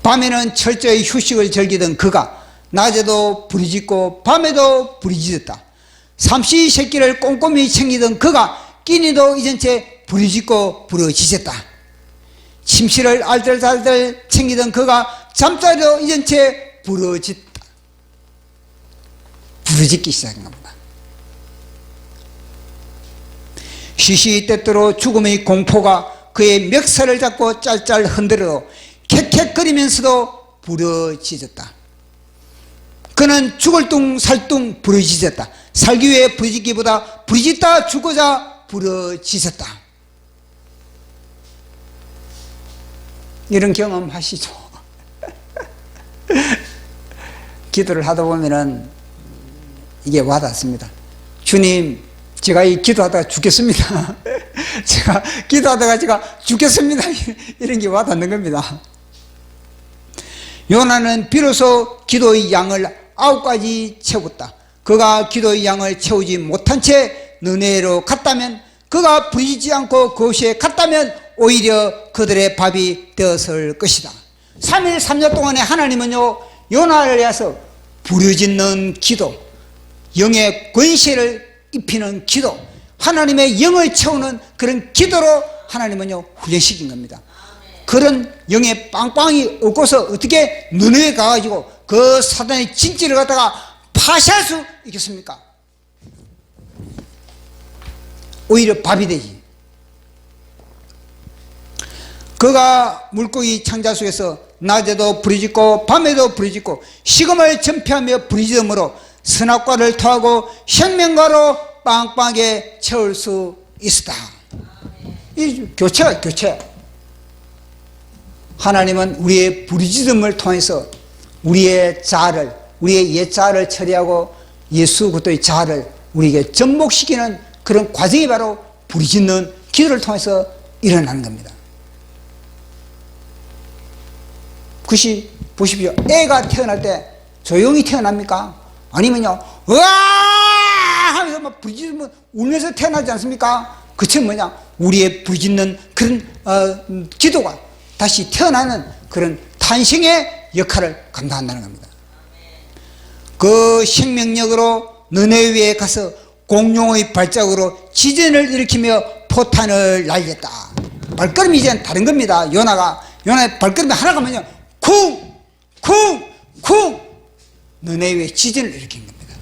밤에는 철저히 휴식을 즐기던 그가 낮에도 부르짖고 밤에도 부르짖었다. 삼시세끼를 꼼꼼히 챙기던 그가 끼니도 잊은 채 부르짖고 부르짖었다. 침실을 알뜰살뜰 챙기던 그가 잠자리도 잊은 채 부르짖다. 부르짖기 시작한 겁니다. 시시때때로 죽음의 공포가 그의 멱살을 잡고 짤짤 흔들어 캑캑거리면서도 부르짖었다. 그는 죽을 둥 살 둥 부르짖었다. 살기 위해 부르짖기보다 부르짖다 죽고자 부르짖었다. 이런 경험 하시죠? 기도를 하다 보면은 이게 와닿습니다. 주님, 제가 이 기도하다가 죽겠습니다. 제가 기도하다가 제가 죽겠습니다. 이런 게 와닿는 겁니다. 요나는 비로소 기도의 양을 9가지 채웠다. 그가 기도의 양을 채우지 못한 채 너네로 갔다면, 그가 부리지 않고 그곳에 갔다면 오히려 그들의 밥이 되었을 것이다. 3일 3년 동안에 하나님은요, 요나를 위해서 부르짖는 기도, 영의 권세를 입히는 기도, 하나님의 영을 채우는 그런 기도로 하나님은요 훈련시킨 겁니다. 그런 영의 빵빵이 없고서 어떻게 너네에 가가지고 그 사단의 진지를 갖다가 파쇄할 수 있겠습니까? 오히려 밥이 되지. 그가 물고기 창자 속에서 낮에도 부르짖고 밤에도 부르짖고 식음을 전폐하며 부르짖음으로 선악과를 토하고 생명과로 빵빵하게 채울 수 있었다. 이 교체가 교체. 하나님은 우리의 부르짖음을 통해서 우리의 자아를, 우리의 옛 자아를 처리하고 예수 그리스도의 자아를 우리에게 접목시키는 그런 과정이 바로 부르짖는 기도를 통해서 일어나는 겁니다. 그것이 보십시오. 애가 태어날 때 조용히 태어납니까? 아니면요, 으아! 하면서 막 부르짖으면 울면서 태어나지 않습니까? 그것은 뭐냐? 우리의 부르짖는 그런 기도가 다시 태어나는 그런 탄생의 역할을 감당한다는 겁니다. 그 생명력으로 너네위에 가서 공룡의 발자국으로 지진을 일으키며 포탄을 날렸다. 발걸음이 이제는 다른 겁니다. 요나의 발걸음이 하나 가면요, 쿵! 쿵! 쿵! 너네위에 지진을 일으킨 겁니다.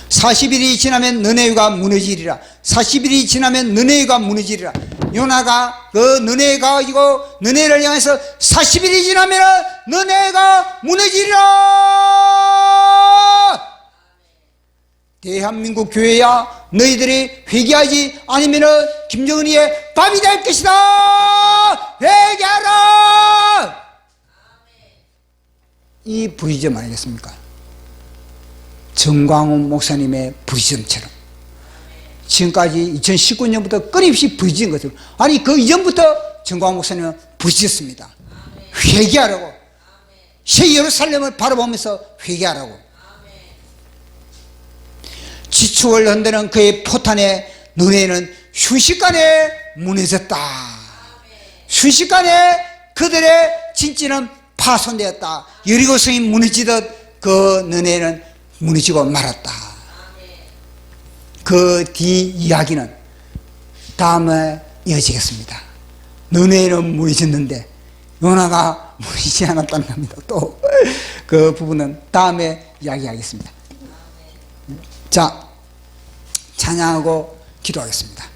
40일이 지나면 너네위가 무너지리라. 40일이 지나면 너네위가 무너지리라. 요나가 그 너네에 가가지고 너네를 향해서 40일이 지나면 너네가 무너지리라. 대한민국 교회야, 너희들이 회개하지 않으면 김정은이의 밥이 될 것이다. 회개하라. 이 부르짖음 아니겠습니까? 정광훈 목사님의 부르짖음처럼 지금까지 2019년부터 끊임없이 부르짖은 것처럼, 아니 그 이전부터 정광훈 목사님은 부르짖었습니다. 회개하라고, 새 예루살렘을 바라보면서 회개하라고. 지축을 흔드는 그의 포탄에 너네는 순식간에 무너졌다. 순식간에 그들의 진지는 파손되었다. 여리고성이 무너지듯 그 너네는 무너지고 말았다. 그 뒤 이야기는 다음에 이어지겠습니다. 너네는 무너졌는데 요나가 무너지지 않았다는 겁니다. 또 그 부분은 다음에 이야기하겠습니다. 자, 찬양하고 기도하겠습니다.